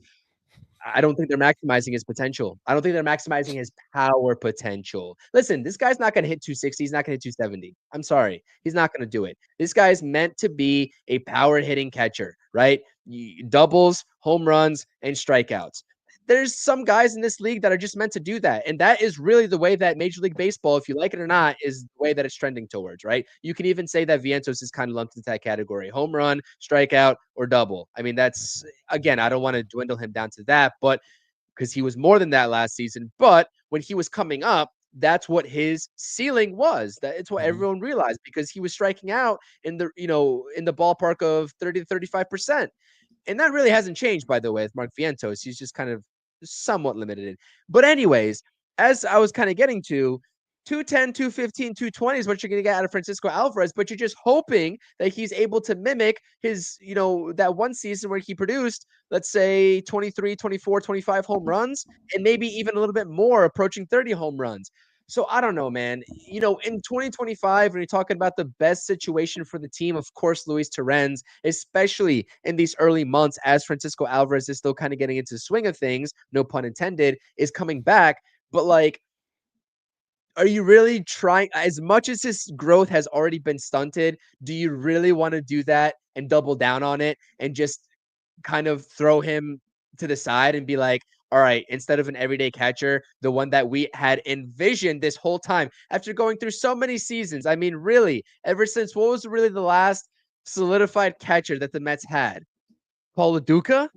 I don't think they're maximizing his potential. I don't think they're maximizing his power potential. Listen, this guy's not going to hit 260. He's not going to hit 270. I'm sorry. He's not going to do it. This guy's meant to be a power hitting catcher, right? Doubles, home runs, and strikeouts. There's some guys in this league that are just meant to do that. And that is really the way that Major League Baseball, if you like it or not, is the way that it's trending towards, right? You can even say that Vientos is kind of lumped into that category: home run, strikeout, or double. I mean, that's, again, I don't want to dwindle him down to that, but because he was more than that last season. But when he was coming up, that's what his ceiling was. It's what Mhm. everyone realized, because he was striking out in the in the ballpark of 30 to 35%. And that really hasn't changed, by the way, with Mark Vientos. He's just kind of somewhat limited. But anyways, as I was kind of getting to, 210, 215, 220 is what you're going to get out of Francisco Alvarez, but you're just hoping that he's able to mimic his, that one season where he produced, let's say 23, 24, 25 home runs, and maybe even a little bit more, approaching 30 home runs. So I don't know, man. In 2025, when you're talking about the best situation for the team, of course, Luis Torrens, especially in these early months as Francisco Alvarez is still kind of getting into the swing of things, no pun intended, is coming back. But like, are you really trying, as much as his growth has already been stunted, do you really want to do that and double down on it and just kind of throw him to the side and be like, all right, instead of an everyday catcher, the one that we had envisioned this whole time after going through so many seasons? I mean, really, ever since what was really the last solidified catcher that the Mets had? Paul Duca?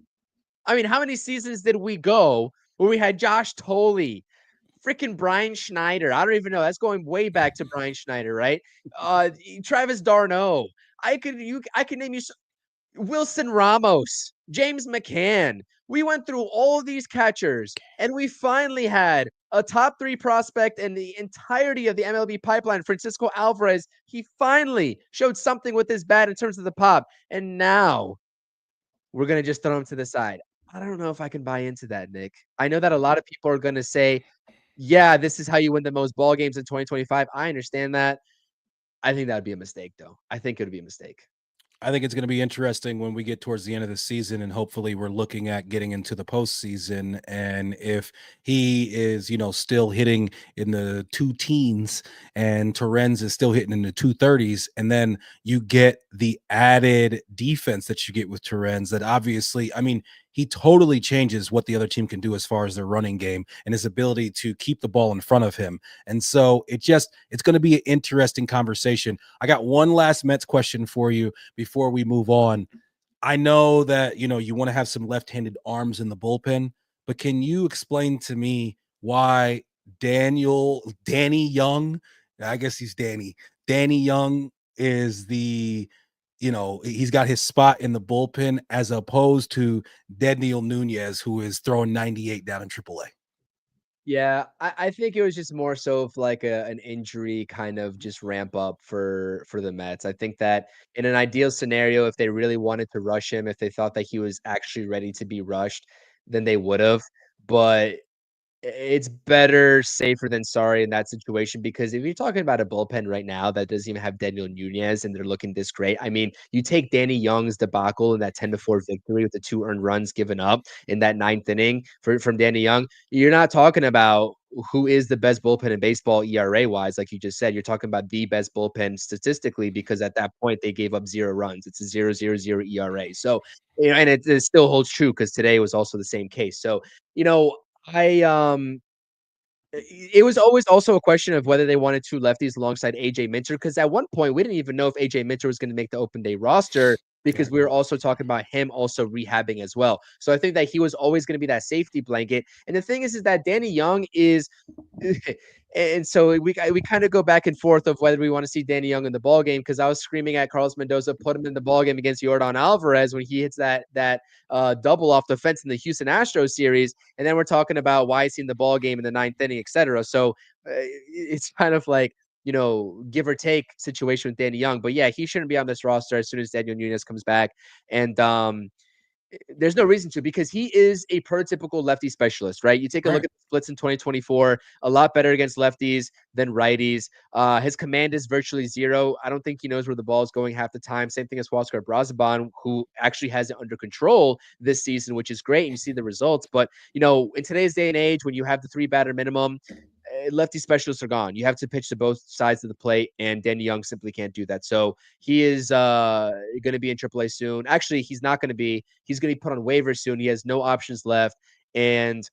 I mean, how many seasons did we go where we had Josh Tolley, freaking Brian Schneider? I don't even know. That's going way back to Brian Schneider, right? Travis d'Arnaud. I could name you Wilson Ramos, James McCann. We went through all of these catchers, and we finally had a top 3 prospect in the entirety of the MLB pipeline, Francisco Alvarez. He finally showed something with his bat in terms of the pop, and now we're gonna just throw him to the side. I don't know if I can buy into that, Nick. I know that a lot of people are gonna say, "Yeah, this is how you win the most ball games in 2025." I understand that. I think that would be a mistake, though. I think it would be a mistake. I think it's going to be interesting when we get towards the end of the season, and hopefully we're looking at getting into the postseason. And if he is, still hitting in the two teens, and Torrens is still hitting in the 230s, and then you get the added defense that you get with Torrens, that obviously, I mean, he totally changes what the other team can do as far as their running game and his ability to keep the ball in front of him. And so it's going to be an interesting conversation. I got one last Mets question for you before we move on. I know that you want to have some left-handed arms in the bullpen, but can you explain to me why Danny Young, I guess he's Danny Young is he's got his spot in the bullpen as opposed to Daniel Nunez, who is throwing 98 down in AAA? Yeah, I think it was just more so of like an injury kind of just ramp up for the Mets. I think that in an ideal scenario, if they really wanted to rush him, if they thought that he was actually ready to be rushed, then they would have. But it's better safer than sorry in that situation, because if you're talking about a bullpen right now that doesn't even have Daniel Nunez and they're looking this great, I mean, you take Danny Young's debacle in that 10-4 victory with the 2 earned runs given up in that 9th inning from Danny Young, you're not talking about who is the best bullpen in baseball ERA wise, like you just said. You're talking about the best bullpen statistically, because at that point they gave up 0 runs. It's a 0.00 ERA. So, and it still holds true because today was also the same case. So, you know, I it was always also a question of whether they wanted 2 lefties alongside AJ Minter, because at one point we didn't even know if AJ Minter was going to make the open day roster, because we were also talking about him also rehabbing as well. So I think that he was always going to be that safety blanket. And the thing is that Danny Young is and so we kind of go back and forth of whether we want to see Danny Young in the ball game, because I was screaming at Carlos Mendoza, put him in the ball game against Yordan Alvarez when he hits that double off the fence in the Houston Astros series. And then we're talking about why he's in the ball game in the 9th inning, etc. So it's kind of like, give or take situation with Danny Young. But yeah, he shouldn't be on this roster as soon as Daniel Nunez comes back. And there's no reason to, because he is a prototypical lefty specialist, right? You take a look Right. at the splits in 2024, a lot better against lefties than righties. His command is virtually 0. I don't think he knows where the ball is going half the time. Same thing as Huascar Brazaban, who actually has it under control this season, which is great. And you see the results. But, in today's day and age, when you have the 3 batter minimum, lefty specialists are gone. You have to pitch to both sides of the plate, and Danny Young simply can't do that. So he is going to be in AAA soon. Actually, he's not going to be. He's going to be put on waivers soon. He has no options left, and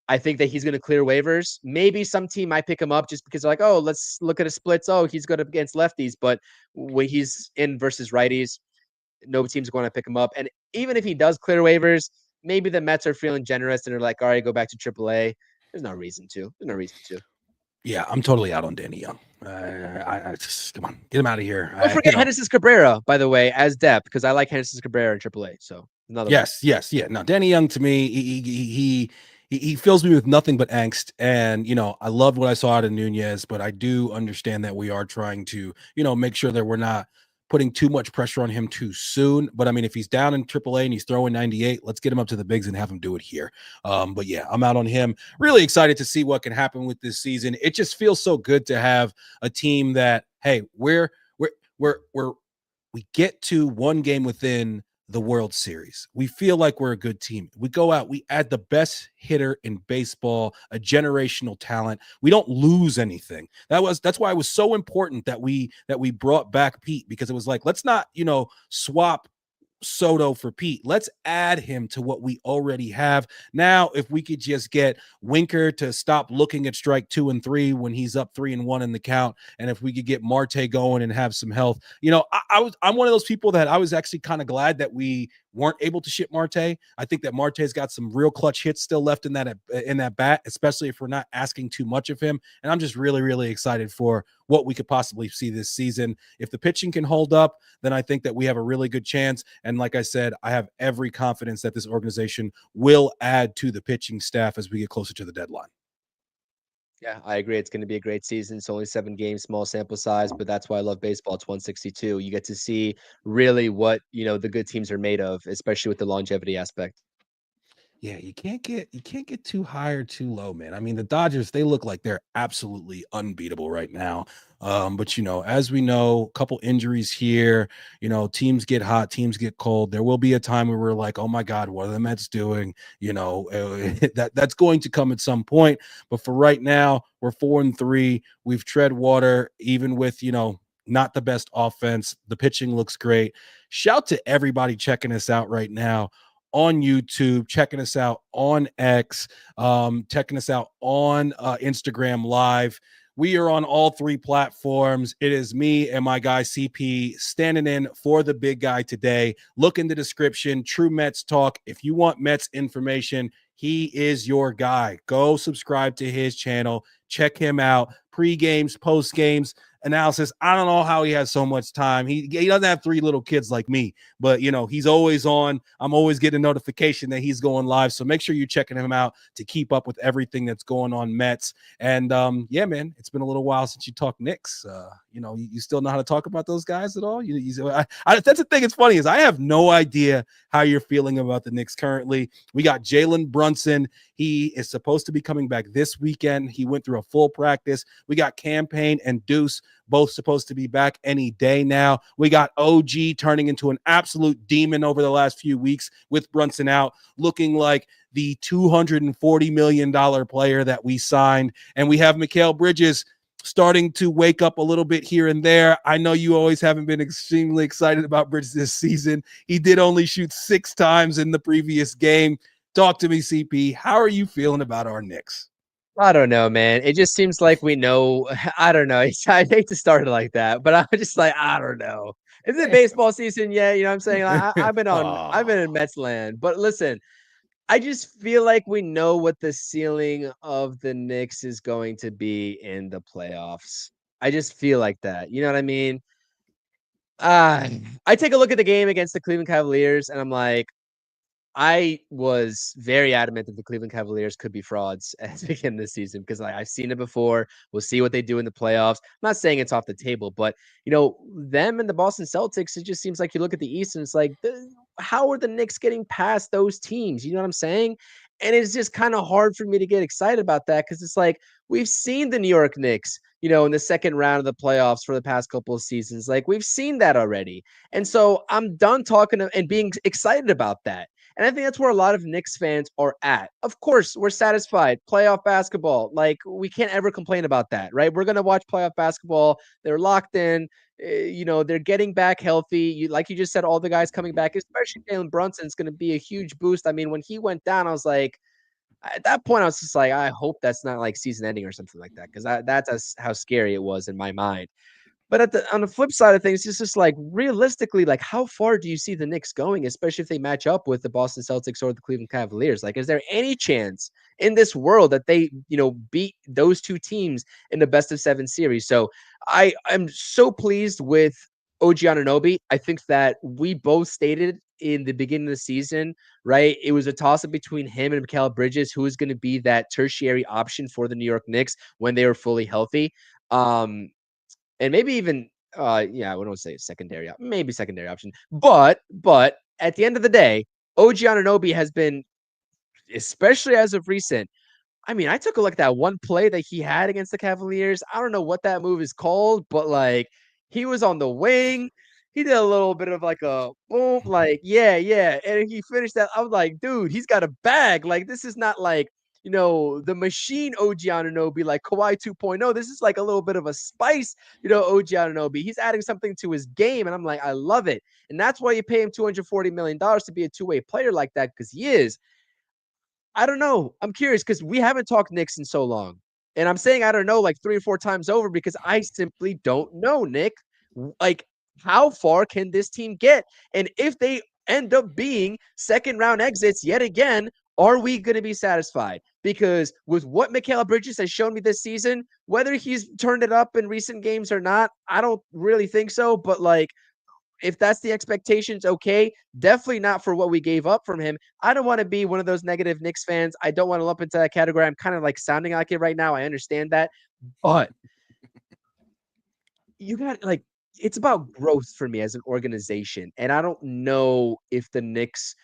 I think that he's going to clear waivers. Maybe some team might pick him up just because they're like, oh, let's look at his splits. Oh, he's good against lefties, but when he's in versus righties, no team's going to pick him up. And even if he does clear waivers, maybe the Mets are feeling generous and they're like, all right, go back to AAA. There's no reason to. There's no reason to. Yeah, I'm totally out on Danny Young. I just come on, get him out of here. Don't forget Genesis Cabrera, by the way, as depth, because I like Genesis Cabrera in AAA. So another one. Yes, yeah. No, Danny Young to me, he fills me with nothing but angst. And I loved what I saw out of Nunez, but I do understand that we are trying to make sure that we're not putting too much pressure on him too soon. But I mean, if he's down in AAA and he's throwing 98, let's get him up to the bigs and have him do it here. But yeah, I'm out on him. Really excited to see what can happen with this season. It just feels so good to have a team that, hey, we're we get to one game within the World Series. We feel like we're a good team. We go out, we add the best hitter in baseball, a generational talent. We don't lose anything. That's why it was so important that we brought back Pete, because it was like, let's not, swap Soto for Pete. Let's add him to what we already have. Now, if we could just get Winker to stop looking at strike 2 and 3 when he's up 3-1 in the count, and if we could get Marte going and have some health, I'm one of those people that I was actually kind of glad that we weren't able to ship Marte. I think that Marte's got some real clutch hits still left in that bat, especially if we're not asking too much of him. And I'm just really, really excited for what we could possibly see this season. If the pitching can hold up, then I think that we have a really good chance. And like I said, I have every confidence that this organization will add to the pitching staff as we get closer to the deadline. Yeah, I agree. It's going to be a great season. It's only 7 games, small sample size, but that's why I love baseball. It's 162. You get to see really what, the good teams are made of, especially with the longevity aspect. Yeah, you can't get too high or too low, man. I mean, the Dodgers, they look like they're absolutely unbeatable right now. But as we know, a couple injuries here, teams get hot, teams get cold. There will be a time where we're like, oh my God, what are the Mets doing? That's going to come at some point. But for right now, we're 4-3. We've tread water, even with not the best offense. The pitching looks great. Shout to everybody checking us out right now on YouTube, checking us out on X, checking us out on Instagram Live. We are on all 3 platforms. It is me and my guy CP standing in for the big guy today. Look in the description, True Mets Talk. If you want Mets information, he is your guy. Go subscribe to his channel. Check him out. Pre-games, post-games, analysis. I don't know how he has so much time. He doesn't have 3 little kids like me, but he's always on. I'm always getting a notification that he's going live. So make sure you're checking him out to keep up with everything that's going on Mets. And yeah, man, it's been a little while since you talked Knicks. You still know how to talk about those guys at all? That's the thing. It's funny is I have no idea how you're feeling about the Knicks currently. We got Jalen Brunson. He is supposed to be coming back this weekend. He went through a full practice. We got Campaign and Deuce, both supposed to be back any day now. We got OG turning into an absolute demon over the last few weeks with Brunson out, looking like the $240 million player that we signed. And we have Mikal Bridges starting to wake up a little bit here and there. I know you always haven't been extremely excited about Bridges this season. He did only shoot 6 times in the previous game. Talk to me, CP. How are you feeling about our Knicks? I don't know, man. It just seems like we know. I don't know. I hate to start it like that, but I'm just like, I don't know. Is it baseball season yet? You know what I'm saying? I've been in Oh, Mets land. But listen, I just feel like we know what the ceiling of the Knicks is going to be in the playoffs. I just feel like that. You know what I mean? I take a look at the game against the Cleveland Cavaliers, and I'm like, I was very adamant that the Cleveland Cavaliers could be frauds at the beginning of the season because I've seen it before. We'll see what they do in the playoffs. I'm not saying it's off the table, but them and the Boston Celtics, it just seems like you look at the East and it's like, how are the Knicks getting past those teams? You know what I'm saying? And it's just kind of hard for me to get excited about that because it's like we've seen the New York Knicks, in the second round of the playoffs for the past couple of seasons. Like we've seen that already. And so I'm done talking and being excited about that. And I think that's where a lot of Knicks fans are at. Of course, we're satisfied. Playoff basketball, like we can't ever complain about that, right? We're gonna watch playoff basketball. They're locked in. They're getting back healthy. Like you just said, all the guys coming back, especially Jalen Brunson, is going to be a huge boost. I mean, when he went down, I was like, at that point, I was just like, I hope that's not like season ending or something like that, because that's how scary it was in my mind. But on the flip side of things, it's just like realistically, like how far do you see the Knicks going, especially if they match up with the Boston Celtics or the Cleveland Cavaliers? Like, is there any chance in this world that they, beat those 2 teams in the best of 7 series? So I'm so pleased with OG Anunoby. I think that we both stated in the beginning of the season, right? It was a toss up between him and Mikal Bridges, who is going to be that tertiary option for the New York Knicks when they were fully healthy. And maybe even Yeah, I wouldn't say secondary, maybe secondary option. But at the end of the day, OG Anunoby has been, especially as of recent, I mean, I took a look at that one play that he had against the Cavaliers. I don't know what that move is called, but like he was on the wing. He did a little bit of like a boom, like, yeah, yeah. And he finished that. I was like, dude, he's got a bag. Like, this is not like, the machine OG Anunoby, like Kawhi 2.0. This is like a little bit of a spice, OG Anunoby. He's adding something to his game. And I'm like, I love it. And that's why you pay him $240 million to be a two-way player like that, because he is. I don't know. I'm curious because we haven't talked Knicks in so long. And I'm saying I don't know like 3 or 4 times over because I simply don't know, Nick. Like, how far can this team get? And if they end up being second round exits yet again, are we going to be satisfied? Because with what Mikal Bridges has shown me this season, whether he's turned it up in recent games or not, I don't really think so. But like, if that's the expectations, okay. Definitely not for what we gave up from him. I don't want to be one of those negative Knicks fans. I don't want to lump into that category. I'm kind of like sounding like it right now. I understand that. But you got like, it's about growth for me as an organization. And I don't know if the Knicks,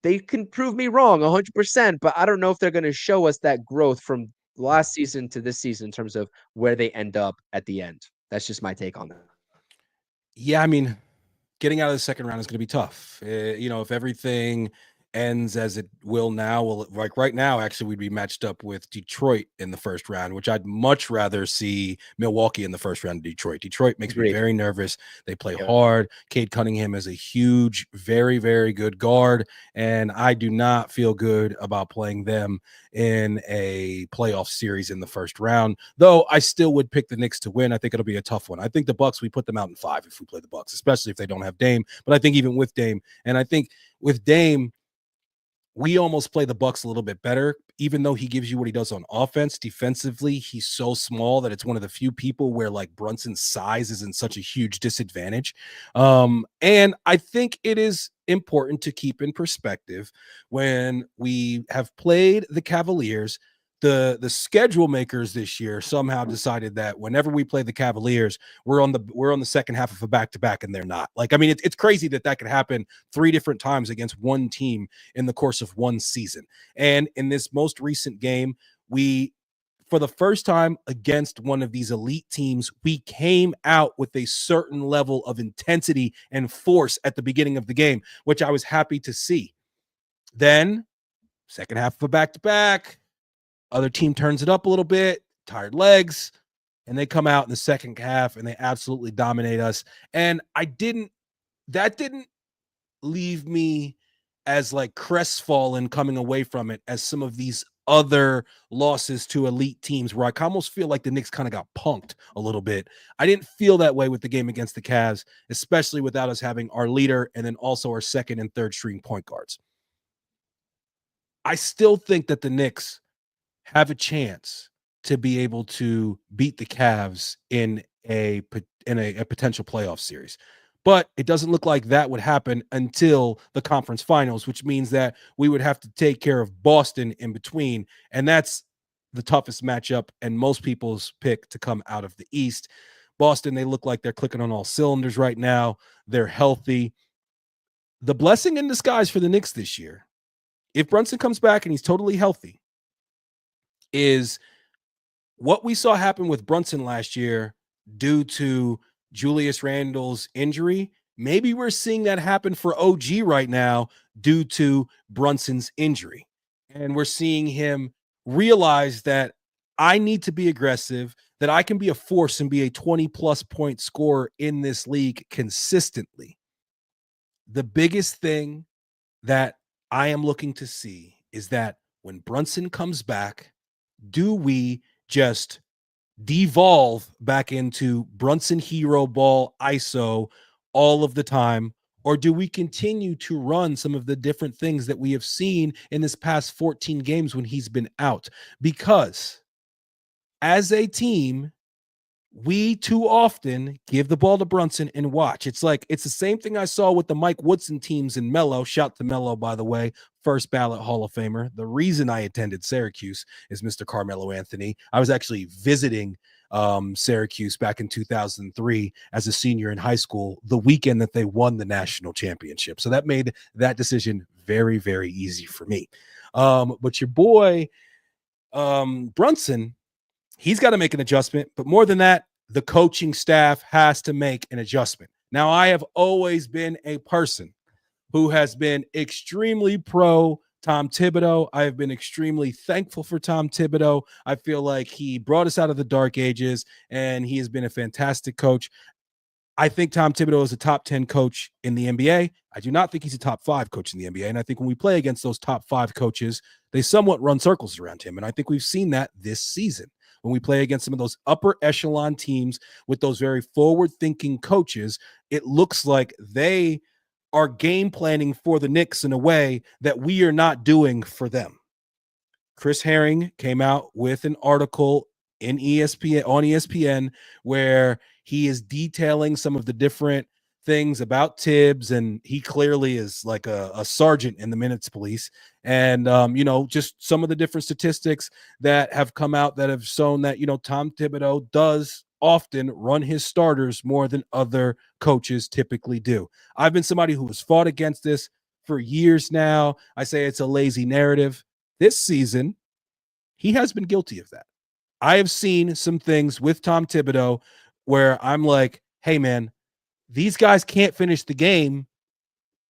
they can prove me wrong 100%, but I don't know if they're going to show us that growth from last season to this season in terms of where they end up at the end. That's just my take on that. Yeah, I mean, getting out of the second round is going to be tough. If everything ends as it will now, well, like right now, actually, we'd be matched up with Detroit in the first round, which I'd much rather see Milwaukee in the first round of Detroit. Detroit makes me Agreed. very nervous. They play Yeah. hard. Cade Cunningham is a huge, very, very good guard, and I do not feel good about playing them in a playoff series in the first round. Though I still would pick the Knicks to win. I think it'll be a tough one. I think the Bucks, we put them out in 5 if we play the Bucks, especially if they don't have Dame. But I think even with Dame, and I think with Dame, we almost play the Bucks a little bit better, even though he gives you what he does on offense. Defensively, he's so small that it's one of the few people where like Brunson's size isn't such a huge disadvantage. And I think it is important to keep in perspective when we have played the Cavaliers. The schedule makers this year somehow decided that whenever we play the Cavaliers, we're on the second half of a back-to-back, and they're not. Like, I mean, it's crazy that could happen 3 different times against one team in the course of one season. And in this most recent game, we, for the first time against one of these elite teams, we came out with a certain level of intensity and force at the beginning of the game, which I was happy to see. Then, second half of a back-to-back, other team turns it up a little bit, tired legs, and they come out in the second half and they absolutely dominate us. And that didn't leave me as like crestfallen coming away from it as some of these other losses to elite teams where I almost feel like the Knicks kind of got punked a little bit. I didn't feel that way with the game against the Cavs, especially without us having our leader and then also our second and third string point guards. I still think that the Knicks have a chance to be able to beat the Cavs in a potential playoff series. But it doesn't look like that would happen until the conference finals, which means that we would have to take care of Boston in between. And that's the toughest matchup and most people's pick to come out of the East. Boston, they look like they're clicking on all cylinders right now. They're healthy. The blessing in disguise for the Knicks this year, if Brunson comes back and he's totally healthy, is what we saw happen with Brunson last year due to Julius Randle's injury. Maybe we're seeing that happen for OG right now due to Brunson's injury. And we're seeing him realize that I need to be aggressive, that I can be a force and be a 20-plus point scorer in this league consistently. The biggest thing that I am looking to see is that when Brunson comes back, do we just devolve back into Brunson hero ball ISO all of the time? Or do we continue to run some of the different things that we have seen in this past 14 games when he's been out? Because as a team, we too often give the ball to Brunson and watch. It's the same thing I saw with the Mike Woodson teams in Melo. Shout to Melo, by the way, first ballot Hall of Famer. The reason I attended Syracuse is Mr. Carmelo Anthony. I was actually visiting Syracuse back in 2003 as a senior in high school, the weekend that they won the national championship. So that made that decision very, very easy for me. But your boy, Brunson, he's got to make an adjustment. But more than that, the coaching staff has to make an adjustment. Now, I have always been a person who has been extremely pro Tom Thibodeau. I have been extremely thankful for Tom Thibodeau. I feel like he brought us out of the dark ages and he has been a fantastic coach. I think Tom Thibodeau is a top 10 coach in the NBA. I do not think he's a top 5 coach in the NBA. And I think when we play against those top 5 coaches, they somewhat run circles around him. And I think we've seen that this season when we play against some of those upper echelon teams with those very forward thinking coaches. It looks like they are game planning for the Knicks in a way that we are not doing for them. Chris Herring came out with an article in ESPN on ESPN where he is detailing some of the different things about Thibs, and he clearly is like a sergeant in the minutes police. And just some of the different statistics that have come out that have shown that Tom Thibodeau does often run his starters more than other coaches typically do. I've been somebody who has fought against this for years now. I say it's a lazy narrative. This season, he has been guilty of that. I have seen some things with Tom Thibodeau where I'm like, hey, man, these guys can't finish the game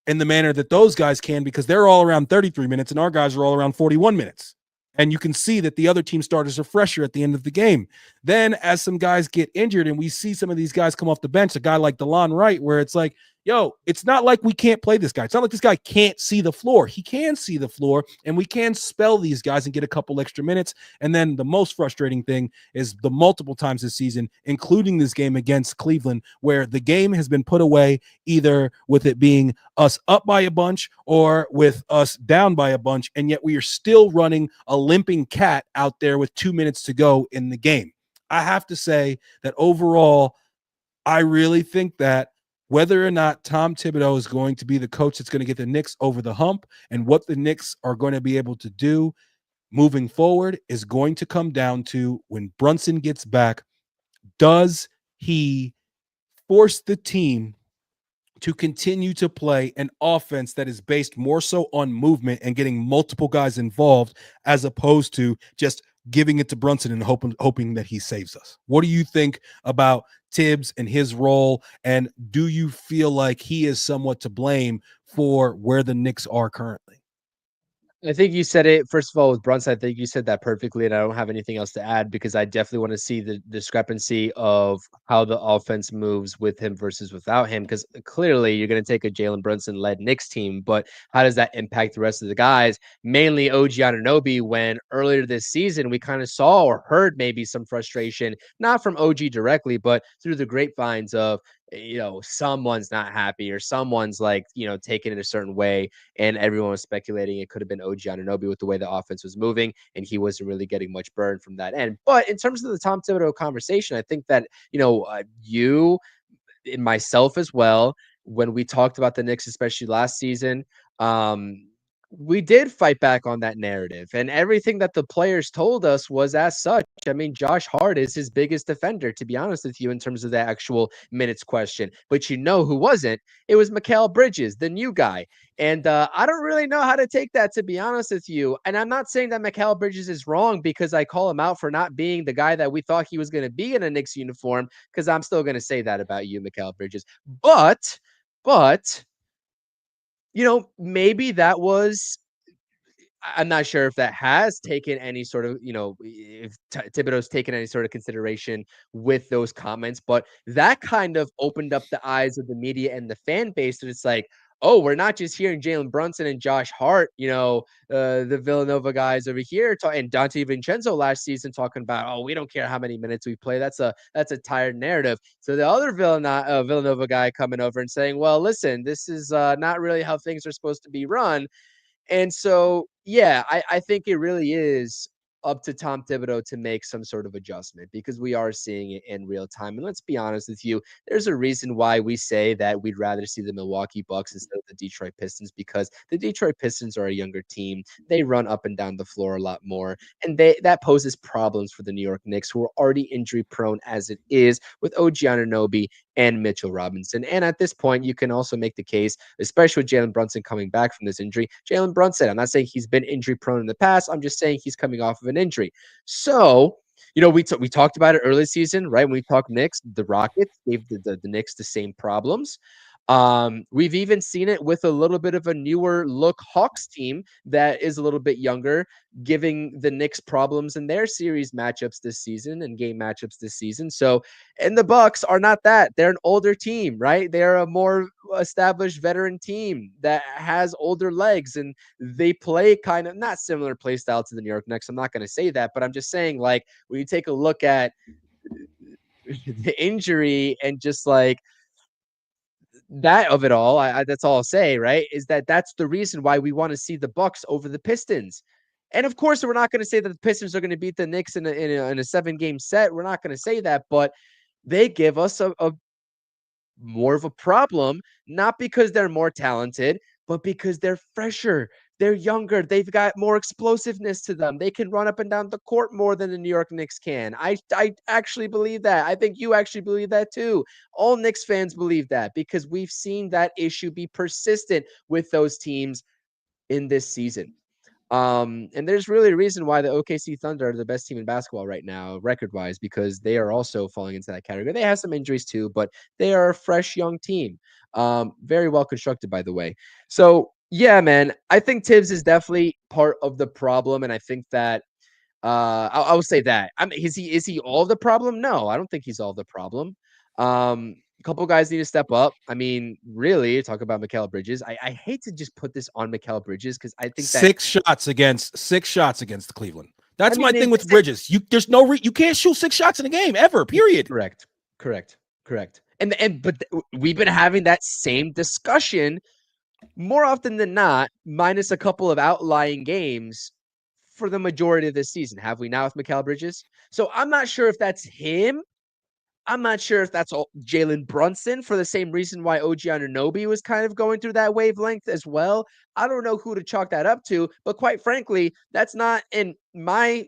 in the manner that those guys can because they're all around 33 minutes and our guys are all around 41 minutes. And you can see that the other team starters are fresher at the end of the game. Then as some guys get injured and we see some of these guys come off the bench, a guy like DeLon Wright, where it's like, yo, it's not like we can't play this guy. It's not like this guy can't see the floor. He can see the floor, and we can spell these guys and get a couple extra minutes. And then the most frustrating thing is the multiple times this season, including this game against Cleveland, where the game has been put away either with it being us up by a bunch or with us down by a bunch, and yet we are still running a limping cat out there with 2 minutes to go in the game. I have to say that overall, I really think that whether or not Tom Thibodeau is going to be the coach that's going to get the Knicks over the hump and what the Knicks are going to be able to do moving forward is going to come down to when Brunson gets back, does he force the team to continue to play an offense that is based more so on movement and getting multiple guys involved as opposed to just giving it to Brunson and hoping that he saves us? What do you think about Thibs and his role? And do you feel like he is somewhat to blame for where the Knicks are currently? I think you said it first of all with Brunson. I think you said that perfectly, and I don't have anything else to add because I definitely want to see the discrepancy of how the offense moves with him versus without him. Because clearly, you're going to take a Jalen Brunson-led Knicks team, but how does that impact the rest of the guys? Mainly OG Anunoby. When earlier this season we kind of saw or heard maybe some frustration, not from OG directly, but through the grapevines of someone's not happy or someone's like taking it a certain way, and everyone was speculating it could have been OG Anunoby with the way the offense was moving, and he wasn't really getting much burn from that end. But in terms of the Tom Thibodeau conversation, I think that you and myself as well, when we talked about the Knicks, especially last season, we did fight back on that narrative, and everything that the players told us was as such. I mean, Josh Hart is his biggest defender, to be honest with you, in terms of the actual minutes question. But who wasn't? It was Mikal Bridges, the new guy. And I don't really know how to take that, to be honest with you. And I'm not saying that Mikal Bridges is wrong because I call him out for not being the guy that we thought he was going to be in a Knicks uniform, because I'm still going to say that about you, Mikal Bridges. But, maybe that was I'm not sure if that has taken any sort of, if Thibodeau's taken any sort of consideration with those comments, but that kind of opened up the eyes of the media and the fan base. That it's like, oh, we're not just hearing Jalen Brunson and Josh Hart, the Villanova guys over here, and Dante Vincenzo last season talking about, oh, we don't care how many minutes we play. That's a tired narrative. So the other Villanova guy coming over and saying, well, listen, this is not really how things are supposed to be run. And so, yeah, I think it really is. up to Tom Thibodeau to make some sort of adjustment, because we are seeing it in real time. And let's be honest with you, there's a reason why we say that we'd rather see the Milwaukee Bucks instead of the Detroit Pistons, because the Detroit Pistons are a younger team. They run up and down the floor a lot more, and that poses problems for the New York Knicks, who are already injury prone as it is with OG Anunoby and Mitchell Robinson. And at this point, you can also make the case, especially with Jalen Brunson coming back from this injury. Jalen Brunson, I'm not saying he's been injury prone in the past. I'm just saying he's coming off of an injury. So, we talked about it early season, right? When we talked Knicks, the Rockets gave the Knicks the same problems. We've even seen it with a little bit of a newer look Hawks team that is a little bit younger, giving the Knicks problems in their series matchups this season and game matchups this season. So, and the Bucks are not that. They're an older team, right? They're a more established veteran team that has older legs, and they play kind of not similar play style to the New York Knicks. I'm not going to say that, but I'm just saying, like, when you take a look at the injury and just like that of it all, that's all I'll say, right? Is that's the reason why we want to see the Bucks over the Pistons. And of course, we're not going to say that the Pistons are going to beat the Knicks in a 7-game set. We're not going to say that, but they give us a more of a problem, not because they're more talented, but because they're fresher. They're younger. They've got more explosiveness to them. They can run up and down the court more than the New York Knicks can. I actually believe that. I think you actually believe that too. All Knicks fans believe that, because we've seen that issue be persistent with those teams in this season. And there's really a reason why the OKC Thunder are the best team in basketball right now, record-wise, because they are also falling into that category. They have some injuries too, but they are a fresh young team. Very well constructed, by the way. So yeah, man, I think Thibs is definitely part of the problem, and I think that I will say that. Is he all the problem? No, I don't think he's all the problem. A couple guys need to step up. I mean, really, talk about Mikal Bridges. I hate to just put this on Mikal Bridges, because I think that Six shots against Cleveland. I That's my mean thing with Bridges. You can't shoot 6 shots in a game ever. Period. correct. But we've been having that same discussion more often than not, minus a couple of outlying games for the majority of this season. Have we now with Mikal Bridges? So I'm not sure if that's him. I'm not sure if that's all Jalen Brunson, for the same reason why OG Anunoby was kind of going through that wavelength as well. I don't know who to chalk that up to, but quite frankly, that's not in my,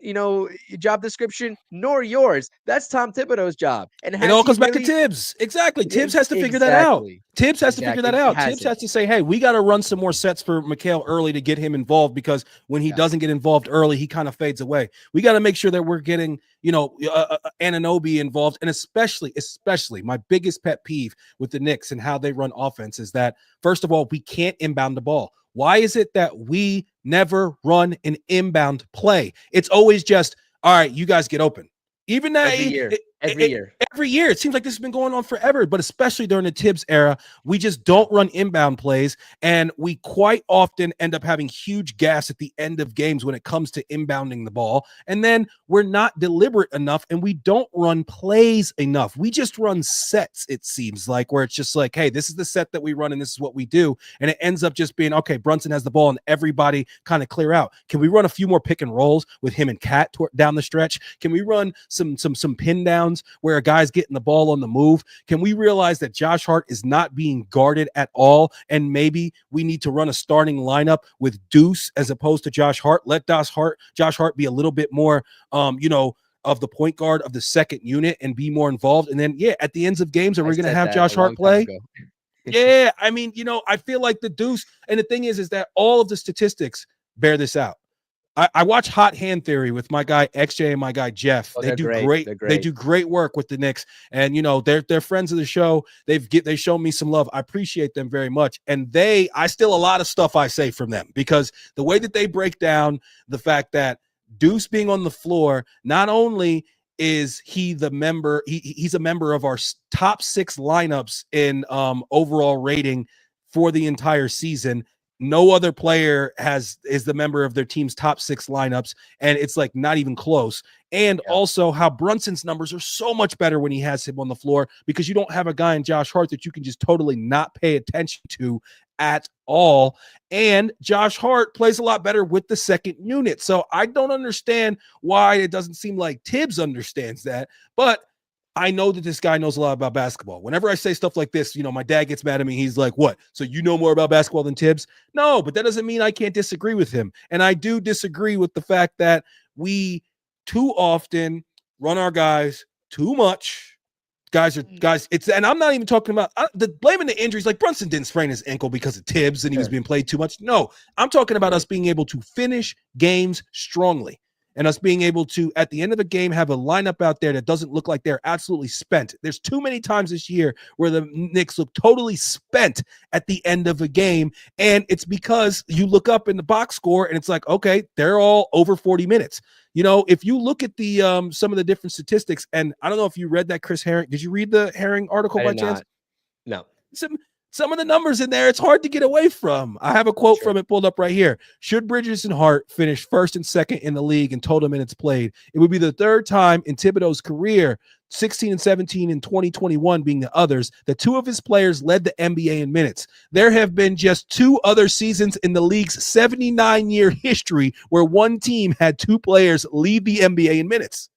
job description, nor yours. That's Tom Thibodeau's job. And It has all he comes back to really Tibbs. Exactly. Tibbs has to figure that out. exactly Tibbs has to figure that and he out. Tibbs hasn't. has to say, hey, we got to run some more sets for Mikal early to get him involved, because when he Yeah. doesn't get involved early, he kind of fades away. We got to make sure that we're getting, Anunoby involved. And especially my biggest pet peeve with the Knicks and how they run offense is that, first of all, we can't inbound the ball. Why is it that we never run an inbound play? It's always just, all right, you guys get open. Even that Every year. every year. It seems like this has been going on forever, but especially during the Tibbs era, we just don't run inbound plays, and we quite often end up having huge gas at the end of games when it comes to inbounding the ball. And then we're not deliberate enough, and we don't run plays enough. We just run sets, it seems like, where it's just like, hey, this is the set that we run, and this is what we do. And it ends up just being, okay, Brunson has the ball, and everybody kind of clear out. Can we run a few more pick and rolls with him and Cat down the stretch? Can we run some pin downs where a guy's getting the ball on the move? Can we realize that Josh Hart is not being guarded at all, and maybe we need to run a starting lineup with Deuce as opposed to Josh Hart? Let Josh Hart be a little bit more of the point guard of the second unit and be more involved. And then at the ends of games, are we going to have Josh Hart play? Yeah, I mean, I feel like the Deuce, and the thing is that all of the statistics bear this out. I watch Hot Hand Theory with my guy XJ and my guy Jeff. They do great. They do great work with the Knicks, and they're friends of the show. They show me some love. I appreciate them very much. And I still a lot of stuff I say from them, because the way that they break down the fact that Deuce being on the floor, not only is he the member, he's a member of our top 6 lineups in overall rating for the entire season. No other player is the member of their team's top 6 lineups, and it's like not even close. And also how Brunson's numbers are so much better when he has him on the floor, because you don't have a guy in Josh Hart that you can just totally not pay attention to at all. And Josh Hart plays a lot better with the second unit. So I don't understand why it doesn't seem like Thibs understands that. But I know that this guy knows a lot about basketball. Whenever I say stuff like this, my dad gets mad at me. He's like, what? So you know more about basketball than Thibs? No, but that doesn't mean I can't disagree with him. And I do disagree with the fact that we too often run our guys too much. Guys, and I'm not even talking about blaming the injuries. Like Brunson didn't sprain his ankle because of Thibs and he was being played too much. No, I'm talking about us being able to finish games strongly. And us being able to, at the end of a game, have a lineup out there that doesn't look like they're absolutely spent. There's too many times this year where the Knicks look totally spent at the end of a game. And it's because you look up in the box score and it's like, okay, they're all over 40 minutes. If you look at the some of the different statistics, and I don't know if you read that Chris Herring. Did you read the Herring article by chance? No. Some of the numbers in there, it's hard to get away from. I have a quote from it pulled up right here. Should Bridges and Hart finish first and second in the league in total minutes played, it would be the third time in Thibodeau's career, 16 and 17 in 2021 being the others, that two of his players led the NBA in minutes. There have been just two other seasons in the league's 79-year history where one team had two players lead the NBA in minutes.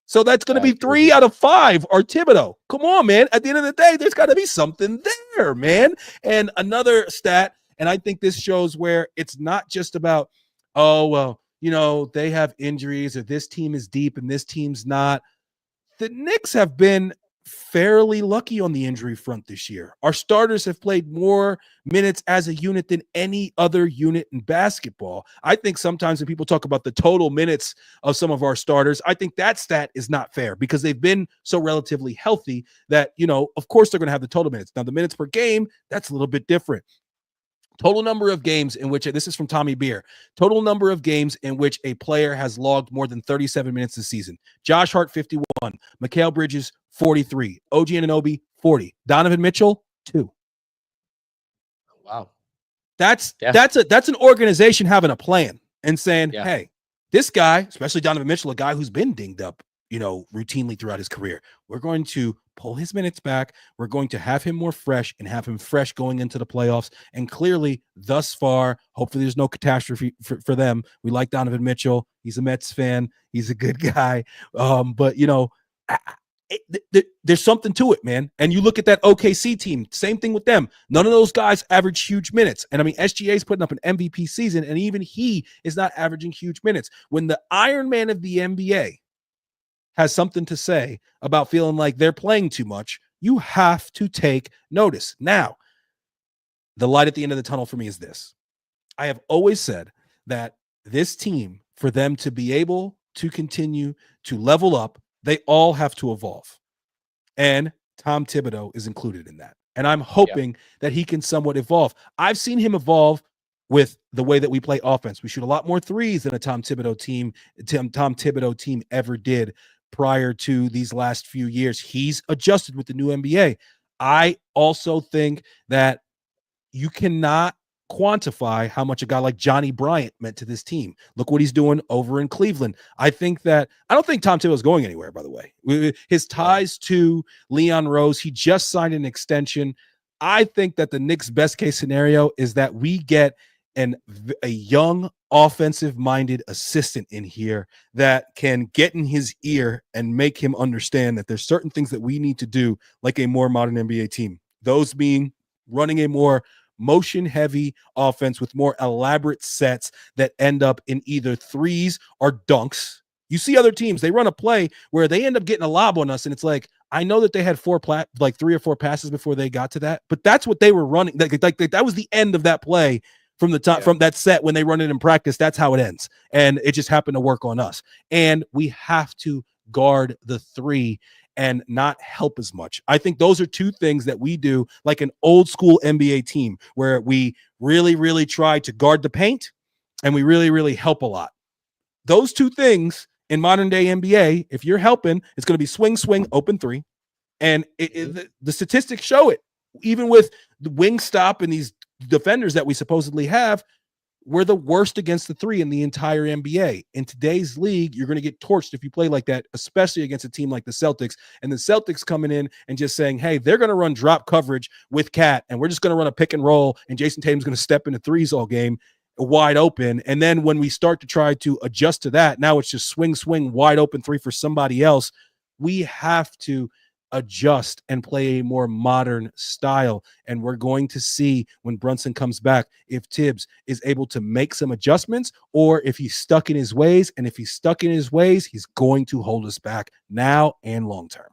So that's going to be 3 out of 5 are Thibodeau. Come on, man. At the end of the day, there's got to be something there, man. And another stat, and I think this shows where it's not just about, they have injuries or this team is deep and this team's not. The Knicks have been fairly lucky on the injury front this year. Our starters have played more minutes as a unit than any other unit in basketball. I think sometimes when people talk about the total minutes of some of our starters, I think that stat is not fair because they've been so relatively healthy that, of course they're going to have the total minutes. Now, the minutes per game, that's a little bit different. Total number of games in which, this is from Tommy Beer, total number of games in which a player has logged more than 37 minutes this season. Josh Hart, 51. Mikal Bridges, 43. OG Anunoby, 40. Donovan Mitchell, 2. Wow. That's an organization having a plan and saying, hey, this guy, especially Donovan Mitchell, a guy who's been dinged up, routinely throughout his career, we're going to pull his minutes back. We're going to have him more fresh and have him fresh going into the playoffs. And clearly, thus far, hopefully there's no catastrophe for them. We like Donovan Mitchell. He's a Mets fan. He's a good guy. But, there's something to it, man. And you look at that OKC team, same thing with them. None of those guys average huge minutes. And I mean, SGA is putting up an MVP season, and even he is not averaging huge minutes. When the Iron Man of the NBA has something to say about feeling like they're playing too much, you have to take notice. Now, the light at the end of the tunnel for me is this. I have always said that this team, for them to be able to continue to level up, they all have to evolve. And Tom Thibodeau is included in that. And I'm hoping that he can somewhat evolve. I've seen him evolve with the way that we play offense. We shoot a lot more threes than a Tom Thibodeau team ever did prior to these last few years. He's adjusted with the new NBA. I also think that you cannot quantify how much a guy like Johnny Bryant meant to this team. Look what he's doing over in Cleveland. I don't think Tom Thibodeau's going anywhere, by the way. His ties to Leon Rose, he just signed an extension. I think that the Knicks' best case scenario is that we get a young offensive-minded assistant in here that can get in his ear and make him understand that there's certain things that we need to do like a more modern NBA team. Those being running a more motion-heavy offense with more elaborate sets that end up in either threes or dunks. You see other teams, they run a play where they end up getting a lob on us, and it's like, I know that they had 3 or 4 passes before they got to that, but that's what they were running. Like that was the end of that play. From the time from that set when they run it in practice, that's how it ends. And it just happened to work on us. And we have to guard the 3 and not help as much. I think those are 2 things that we do like an old school NBA team where we really, really try to guard the paint and we really, really help a lot. Those 2 things in modern day NBA, if you're helping, it's going to be swing, open 3. And the statistics show it. Even with the wing stop and these defenders that we supposedly have, we're the worst against the three in the entire NBA. In today's league, you're going to get torched if you play like that, especially against a team like the Celtics. And the Celtics coming in and just saying, hey, they're going to run drop coverage with Cat, and we're just going to run a pick and roll, and Jason Tatum's going to step into threes all game wide open. And then when we start to try to adjust to that, now it's just swing, wide open three for somebody else. We have to adjust and play a more modern style. And we're going to see when Brunson comes back if Thibs is able to make some adjustments or if he's stuck in his ways. And if he's stuck in his ways, he's going to hold us back now and long term.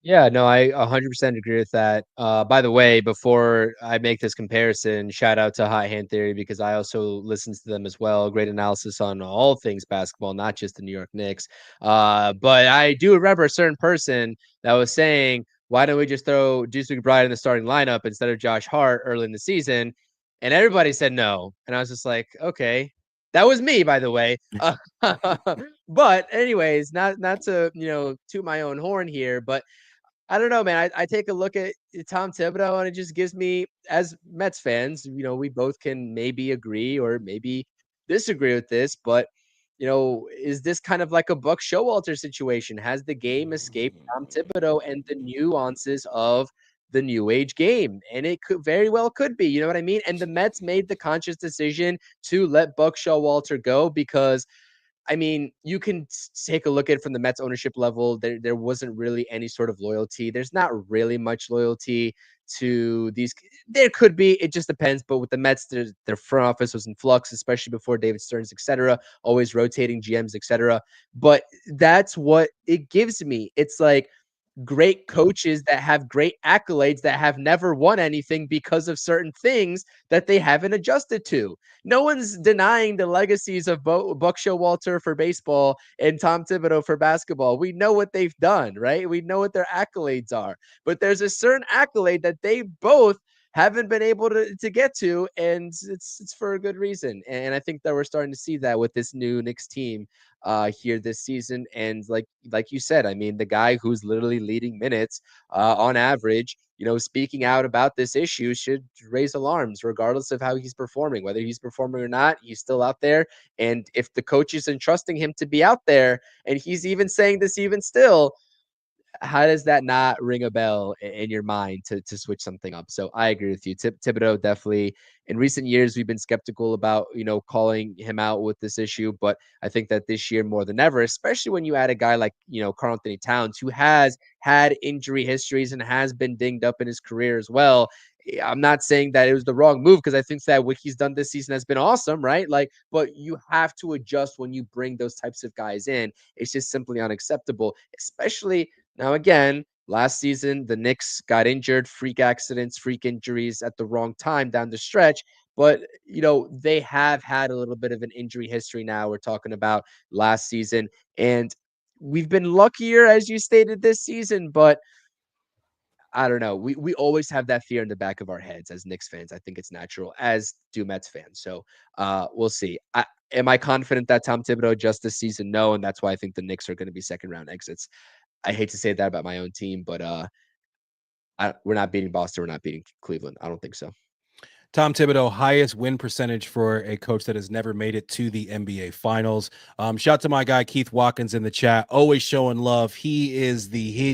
Yeah, no, I 100% agree with that. By the way, before I make this comparison, shout out to Hot Hand Theory because I also listen to them as well. Great analysis on all things basketball, not just the New York Knicks. But I do remember a certain person that was saying, why don't we just throw Deuce McBride in the starting lineup instead of Josh Hart early in the season? And everybody said no. And I was just like, okay. That was me, by the way. But anyways, not to, toot my own horn here, but I don't know, man. I take a look at Tom Thibodeau, and it just gives me, as Mets fans, we both can maybe agree or maybe disagree with this, but is this kind of like a Buck Showalter situation? Has the game escaped Tom Thibodeau and the nuances of the new age game? And it could very well could be, you know what I mean? And the Mets made the conscious decision to let Buck Showalter go because I mean, you can take a look at it from the Mets ownership level. There wasn't really any sort of loyalty. There's not really much loyalty to these. There could be. It just depends. But with the Mets, their front office was in flux, especially before David Stearns, etc. Always rotating GMs, etc. But that's what it gives me. It's like great coaches that have great accolades that have never won anything because of certain things that they haven't adjusted to. No one's denying the legacies of Buck Showalter for baseball and Tom Thibodeau for basketball. We know what they've done, right? We know what their accolades are. But there's a certain accolade that they both haven't been able to get to, and it's for a good reason. And I think that we're starting to see that with this new Knicks team here this season. And like you said, I mean, the guy who's literally leading minutes on average, speaking out about this issue should raise alarms, regardless of how he's performing. Whether he's performing or not, he's still out there. And if the coach is entrusting him to be out there, and he's even saying this even still, how does that not ring a bell in your mind to switch something up? So I agree with you. Thibodeau definitely in recent years, we've been skeptical about, calling him out with this issue. But I think that this year more than ever, especially when you add a guy like, Karl Anthony Towns, who has had injury histories and has been dinged up in his career as well. I'm not saying that it was the wrong move because I think that what he's done this season has been awesome, right? But you have to adjust when you bring those types of guys in. It's just simply unacceptable, especially now, again, last season, the Knicks got injured, freak accidents, freak injuries at the wrong time down the stretch. But, they have had a little bit of an injury history now. We're talking about last season. And we've been luckier, as you stated, this season. But I don't know. We always have that fear in the back of our heads as Knicks fans. I think it's natural, as do Mets fans. So we'll see. Am I confident that Tom Thibodeau just this season? No. And that's why I think the Knicks are going to be second round exits. I hate to say that about my own team, but we're not beating Boston. We're not beating Cleveland. I don't think so. Tom Thibodeau, highest win percentage for a coach that has never made it to the NBA Finals. Shout out to my guy Keith Watkins in the chat, always showing love. He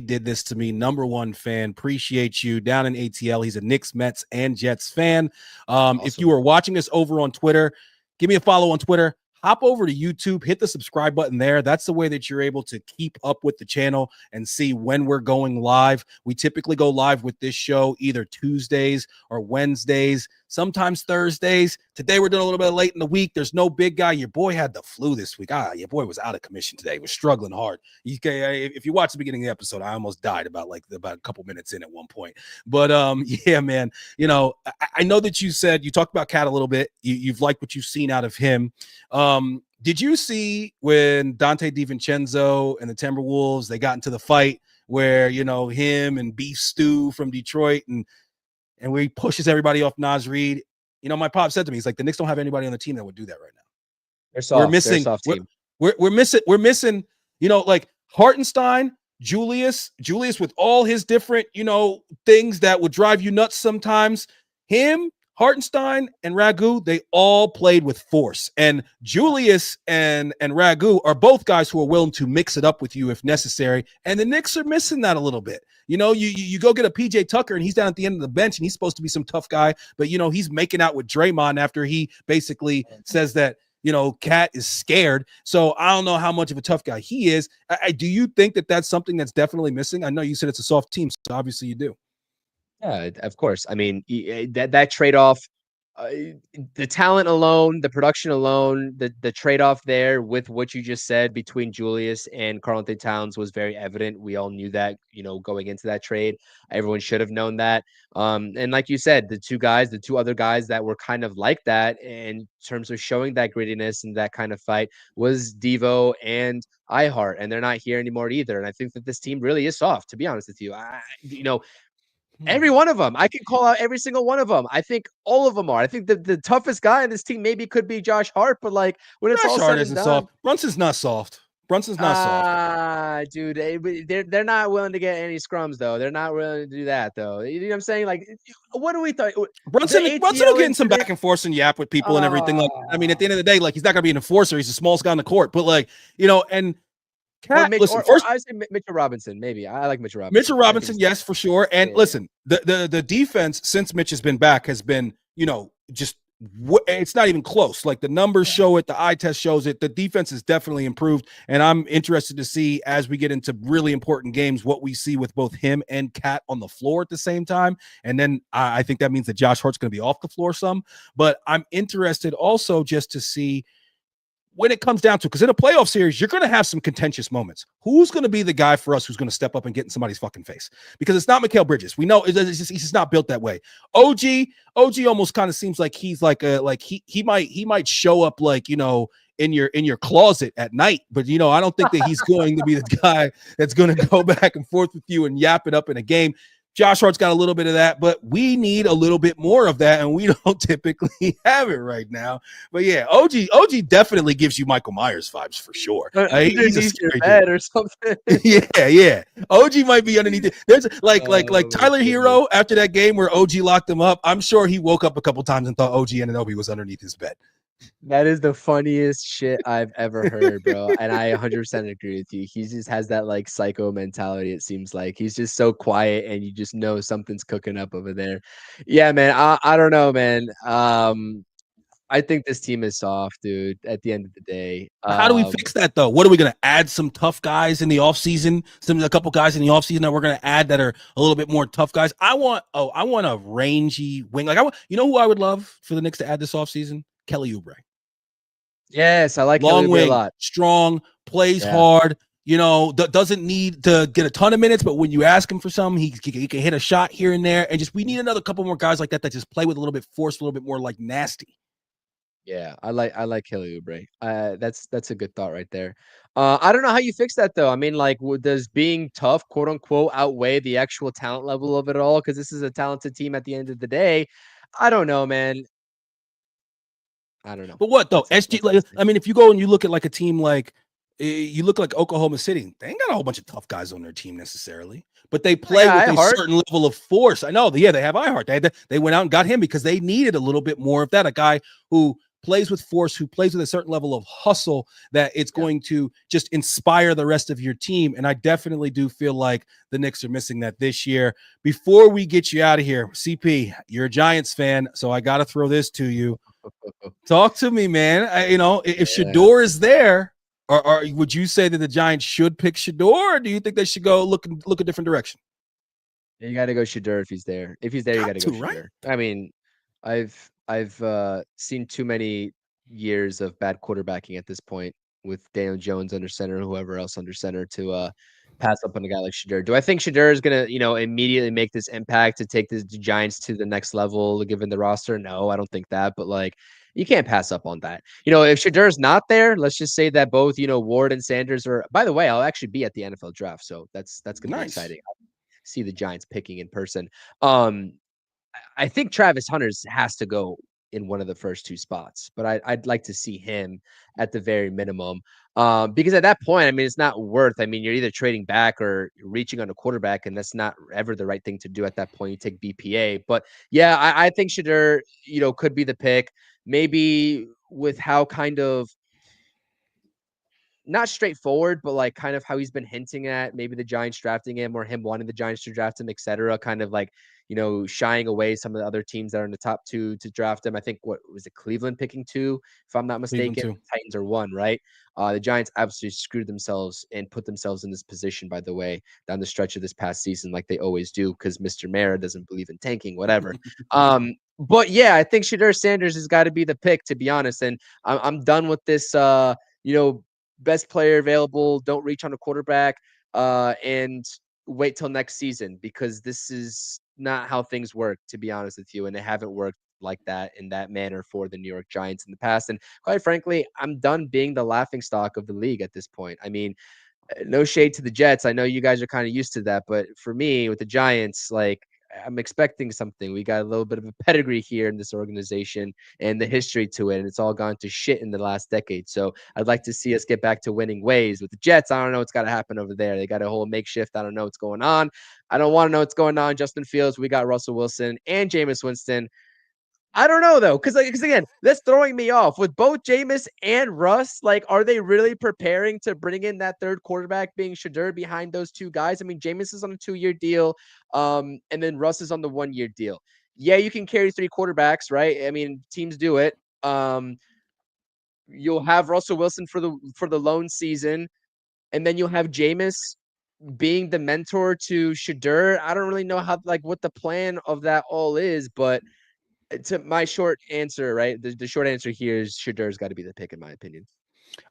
did this to me, #1 fan. Appreciate you. Down in ATL, he's a Knicks, Mets, and Jets fan. Awesome. If you are watching this over on Twitter, give me a follow on Twitter. Hop over to YouTube, hit the subscribe button there. That's the way that you're able to keep up with the channel and see when we're going live. We typically go live with this show either Tuesdays or Wednesdays, sometimes Thursdays. Today we're doing a little bit late in the week. There's no big guy. Your boy had the flu this week. Your boy was out of commission today. He was struggling hard. If you watch the beginning of the episode, I almost died about a couple minutes in at one point. But yeah, man, I know that you talked about Cat a little bit. You've liked what you've seen out of him. Did you see when Dante DiVincenzo and the Timberwolves, they got into the fight where, him and Beef Stew from Detroit and where he pushes everybody off Naz Reid? My pop said to me, he's like, the Knicks don't have anybody on the team that would do that right now. They're soft. We're missing, they're soft team. We're missing, like Hartenstein, Julius with all his different, things that would drive you nuts sometimes. Him, Hartenstein and Ragu, they all played with force. And Julius and Ragu are both guys who are willing to mix it up with you if necessary. And the Knicks are missing that a little bit. You go get a PJ Tucker and he's down at the end of the bench and he's supposed to be some tough guy, but he's making out with Draymond after he basically says that Cat is scared. So I don't know how much of a tough guy he is. Do you think that that's something that's definitely missing? I know you said it's a soft team, so obviously you do. Yeah, of course. I mean, that trade-off, uh, the talent alone, the production alone, the trade-off there with what you just said between Julius and Karl-Anthony Towns was very evident. We all knew that, going into that trade. Everyone should have known that. And like you said, the two other guys that were kind of like that in terms of showing that grittiness and that kind of fight was Devo and iHeart, and they're not here anymore either. And I think that this team really is soft, to be honest with you. Every one of them. I can call out every single one of them. I think all of them are. I think the toughest guy in this team maybe could be Josh Hart, but like when it's Josh all Hart said and isn't done, soft. Brunson's not soft. Brunson's not soft. dude, they're not willing to get any scrums though. They're not willing to do that though. You know what I'm saying? Like, what do we thought? The Brunson will ATO get in some incident. back and forth and yap with people and everything. Like, I mean, at the Uh, end of the day, like he's not gonna be an enforcer. He's the smallest guy on the court. But like, and or Cat, Mitch, listen, or first I say Mitchell Robinson. Maybe I like Mitchell Mitchell Robinson. I think Robinson, he's yes, for sure. And yeah. listen, the defense since Mitch has been back has been, just it's not even close. Like the numbers show it, the eye test shows it. The defense is definitely improved, and I'm interested to see as we get into really important games what we see with both him and Cat on the floor at the same time. And then I think that means that Josh Hart's going to be off the floor some. But I'm interested also just to see when it comes down to, because in a playoff series, you're going to have some contentious moments. Who's going to be the guy for us who's going to step up and get in somebody's fucking face? Because it's not Mikal Bridges. We know he's just not built that way. OG almost kind of seems like he's like he might show up like in your closet at night, but I don't think that he's going to be the guy that's going to go back and forth with you and yap it up in a game. Josh Hart's got a little bit of that, but we need a little bit more of that, and we don't typically have it right now. But yeah, OG definitely gives you Michael Myers vibes for sure. He's a Underneath your scary bed dude. or something. Yeah. OG might be underneath it. There's like Oh my Tyler goodness. Hero after that game where OG locked him up. I'm sure he woke up a couple times and thought OG Anunoby was underneath his bed. That is the funniest shit I've ever heard, bro. And I 100% agree with you. He just has that like psycho mentality. It seems like he's just so quiet, and you just know something's cooking up over there. Yeah, man. I don't know, man. I think this team is soft, dude. At the end of the day, How do we fix that though? What are we going to add some tough guys in the offseason? A couple guys in the offseason that we're going to add that are a little bit more tough guys. I want a rangy wing. Like who I would love for the Knicks to add this offseason? Kelly Oubre. yes, I like Kelly Long Oubre a wing, lot. strong, plays Yeah. hard. Doesn't need to get a ton of minutes, but when you ask him for some, he can hit a shot here and there. And we need another couple more guys like that just play with a little bit force, a little bit more like nasty. Yeah, I like Kelly Oubre. That's a good thought right there. I don't know how you fix that though. I mean, like, does being tough, quote unquote, outweigh the actual talent level of it all? Because this is a talented team at the end of the day. I don't know, man. I don't know. But what though? That's SG, that's what I like, say. I mean, if you go and you look at like a team like you look like Oklahoma City, they ain't got a whole bunch of tough guys on their team necessarily, but they I play with got a iHeart. certain level of force. I know, yeah, they have iHeart. They went out and got him because they needed a little bit more of that. A guy who plays with force, who plays with a certain level of hustle that it's Yeah. going to just inspire the rest of your team. And I definitely do feel like the Knicks are missing that this year. Before we get you out of here, CP, you're a Giants fan, so I got to throw this to you. Talk to me, man. If Yeah. Shador is there, or would you say that the Giants should pick Shador, or do you think they should go look a different direction? You got to go Shadur if he's there. If he's there, you got Got to go to, right? Shadur. I mean, I've seen too many years of bad quarterbacking at this point with Daniel Jones under center, whoever else under center to pass up on a guy like Shadur. Do I think Shadur is gonna, immediately make this impact to take the Giants to the next level given the roster? No, I don't think that. But like, you can't pass up on that. If Shadur's not there, let's just say that both, Ward and Sanders are. By the way, I'll actually be at the NFL draft, so that's gonna be Nice. exciting. See the Giants picking in person. Um, I think Travis Hunters has to go in one of the first two spots, but I'd like to see him at the very minimum. Because at that point, I mean, it's not worth. I mean, you're either trading back or reaching on a quarterback, and that's not ever the right thing to do at that point. You take BPA, but yeah, I think Shadur, could be the pick. Maybe with how kind of not straightforward, but like kind of how he's been hinting at maybe the Giants drafting him or him wanting the Giants to draft him, etc. Kind of like, shying away some of the other teams that are in the top two to draft him. I think what was it, Cleveland picking two, if I'm not Cleveland mistaken. too. Titans are one, right? The Giants absolutely screwed themselves and put themselves in this position, by the way, down the stretch of this past season, like they always do, because Mr. Mara doesn't believe in tanking, whatever. But yeah, I think Shadur Sanders has got to be the pick, to be honest. And I'm done with this best player available, don't reach on a quarterback, and wait till next season, because this is not how things work, to be honest with you. And they haven't worked like that in that manner for the New York Giants in the past. And quite frankly, I'm done being the laughing stock of the league at this point. I mean, no shade to the Jets. I know you guys are kind of used to that, but for me with the Giants, like, I'm expecting something. We got a little bit of a pedigree here in this organization and the history to it, and it's all gone to shit in the last decade. So I'd like to see us get back to winning ways. With the Jets, I don't know what's got to happen over there. They got a whole makeshift. I don't know what's going on. I don't want to know what's going on. Justin Fields, we got Russell Wilson and Jameis Winston. I don't know though, because again, that's throwing me off with both Jameis and Russ. Like, are they really preparing to bring in that third quarterback, being Shadur, behind those two guys? I mean, Jameis is on a 2-year deal, and then Russ is on the 1-year deal. Yeah, you can carry 3 quarterbacks, right? I mean, teams do it. You'll have Russell Wilson for the lone season, and then you'll have Jameis being the mentor to Shadur. I don't really know how, like, what the plan of that all is, but to my short answer, right? The short answer here is Shadur's got to be the pick, in my opinion.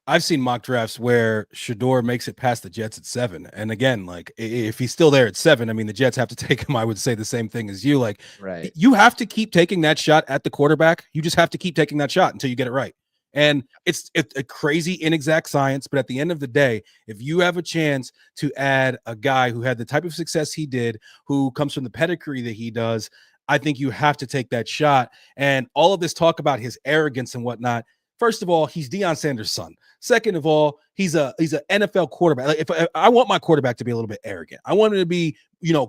I've seen mock drafts where Shador makes it past the Jets at 7. And again, like if he's still there at 7, I mean, the Jets have to take him. I would say the same thing as you. Like, Right. you have to keep taking that shot at the quarterback. You just have to keep taking that shot until you get it right. And it's a crazy inexact science, but at the end of the day, if you have a chance to add a guy who had the type of success he did, who comes from the pedigree that he does, I think you have to take that shot. And all of this talk about his arrogance and whatnot. First of all, he's Deion Sanders' son. Second of all, he's an NFL quarterback. Like, if I want my quarterback to be a little bit arrogant, I want him to be,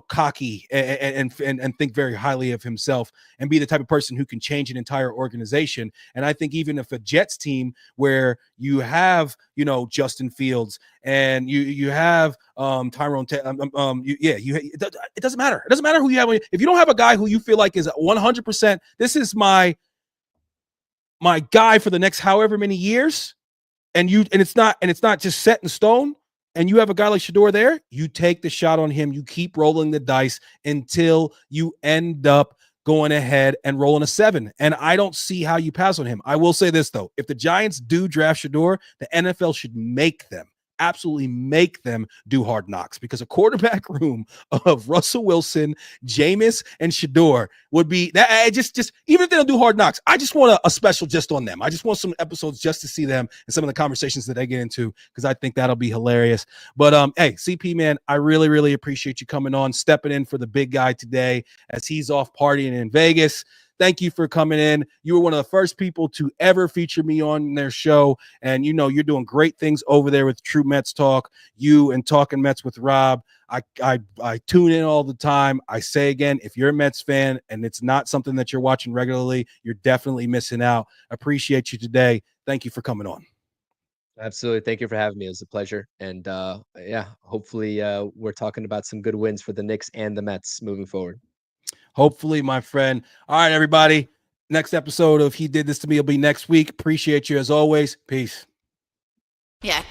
cocky and think very highly of himself and be the type of person who can change an entire organization. And I think even if a Jets team where you have, Justin Fields and you have Tyrone, it doesn't matter. It doesn't matter who you have. If you don't have a guy who you feel like is 100%, this is my guy for the next however many years, and it's not just set in stone, and you have a guy like Shador there, you take the shot on him, you keep rolling the dice until you end up going ahead and rolling a 7. And I don't see how you pass on him. I will say this though, if the Giants do draft Shador, the NFL should absolutely make them do Hard Knocks, because a quarterback room of Russell Wilson, Jameis, and Shador would be that. I just even if they don't do Hard Knocks, I just want a special just on them. I just want some episodes just to see them and some of the conversations that they get into, because I think that'll be hilarious. But hey, CP, man, I really, really appreciate you coming on, stepping in for the big guy today as he's off partying in Vegas. Thank you for coming in. You were one of the first people to ever feature me on their show. And you're doing great things over there with True Mets Talk, you and Talking Mets with Rob. I tune in all the time. I say again, if you're a Mets fan and it's not something that you're watching regularly, you're definitely missing out. Appreciate you today. Thank you for coming on. Absolutely. Thank you for having me. It was a pleasure. And yeah, hopefully we're talking about some good wins for the Knicks and the Mets moving forward. Hopefully, my friend. All right, everybody. Next episode of He Did This to Me will be next week. Appreciate you as always. Peace. Yeah.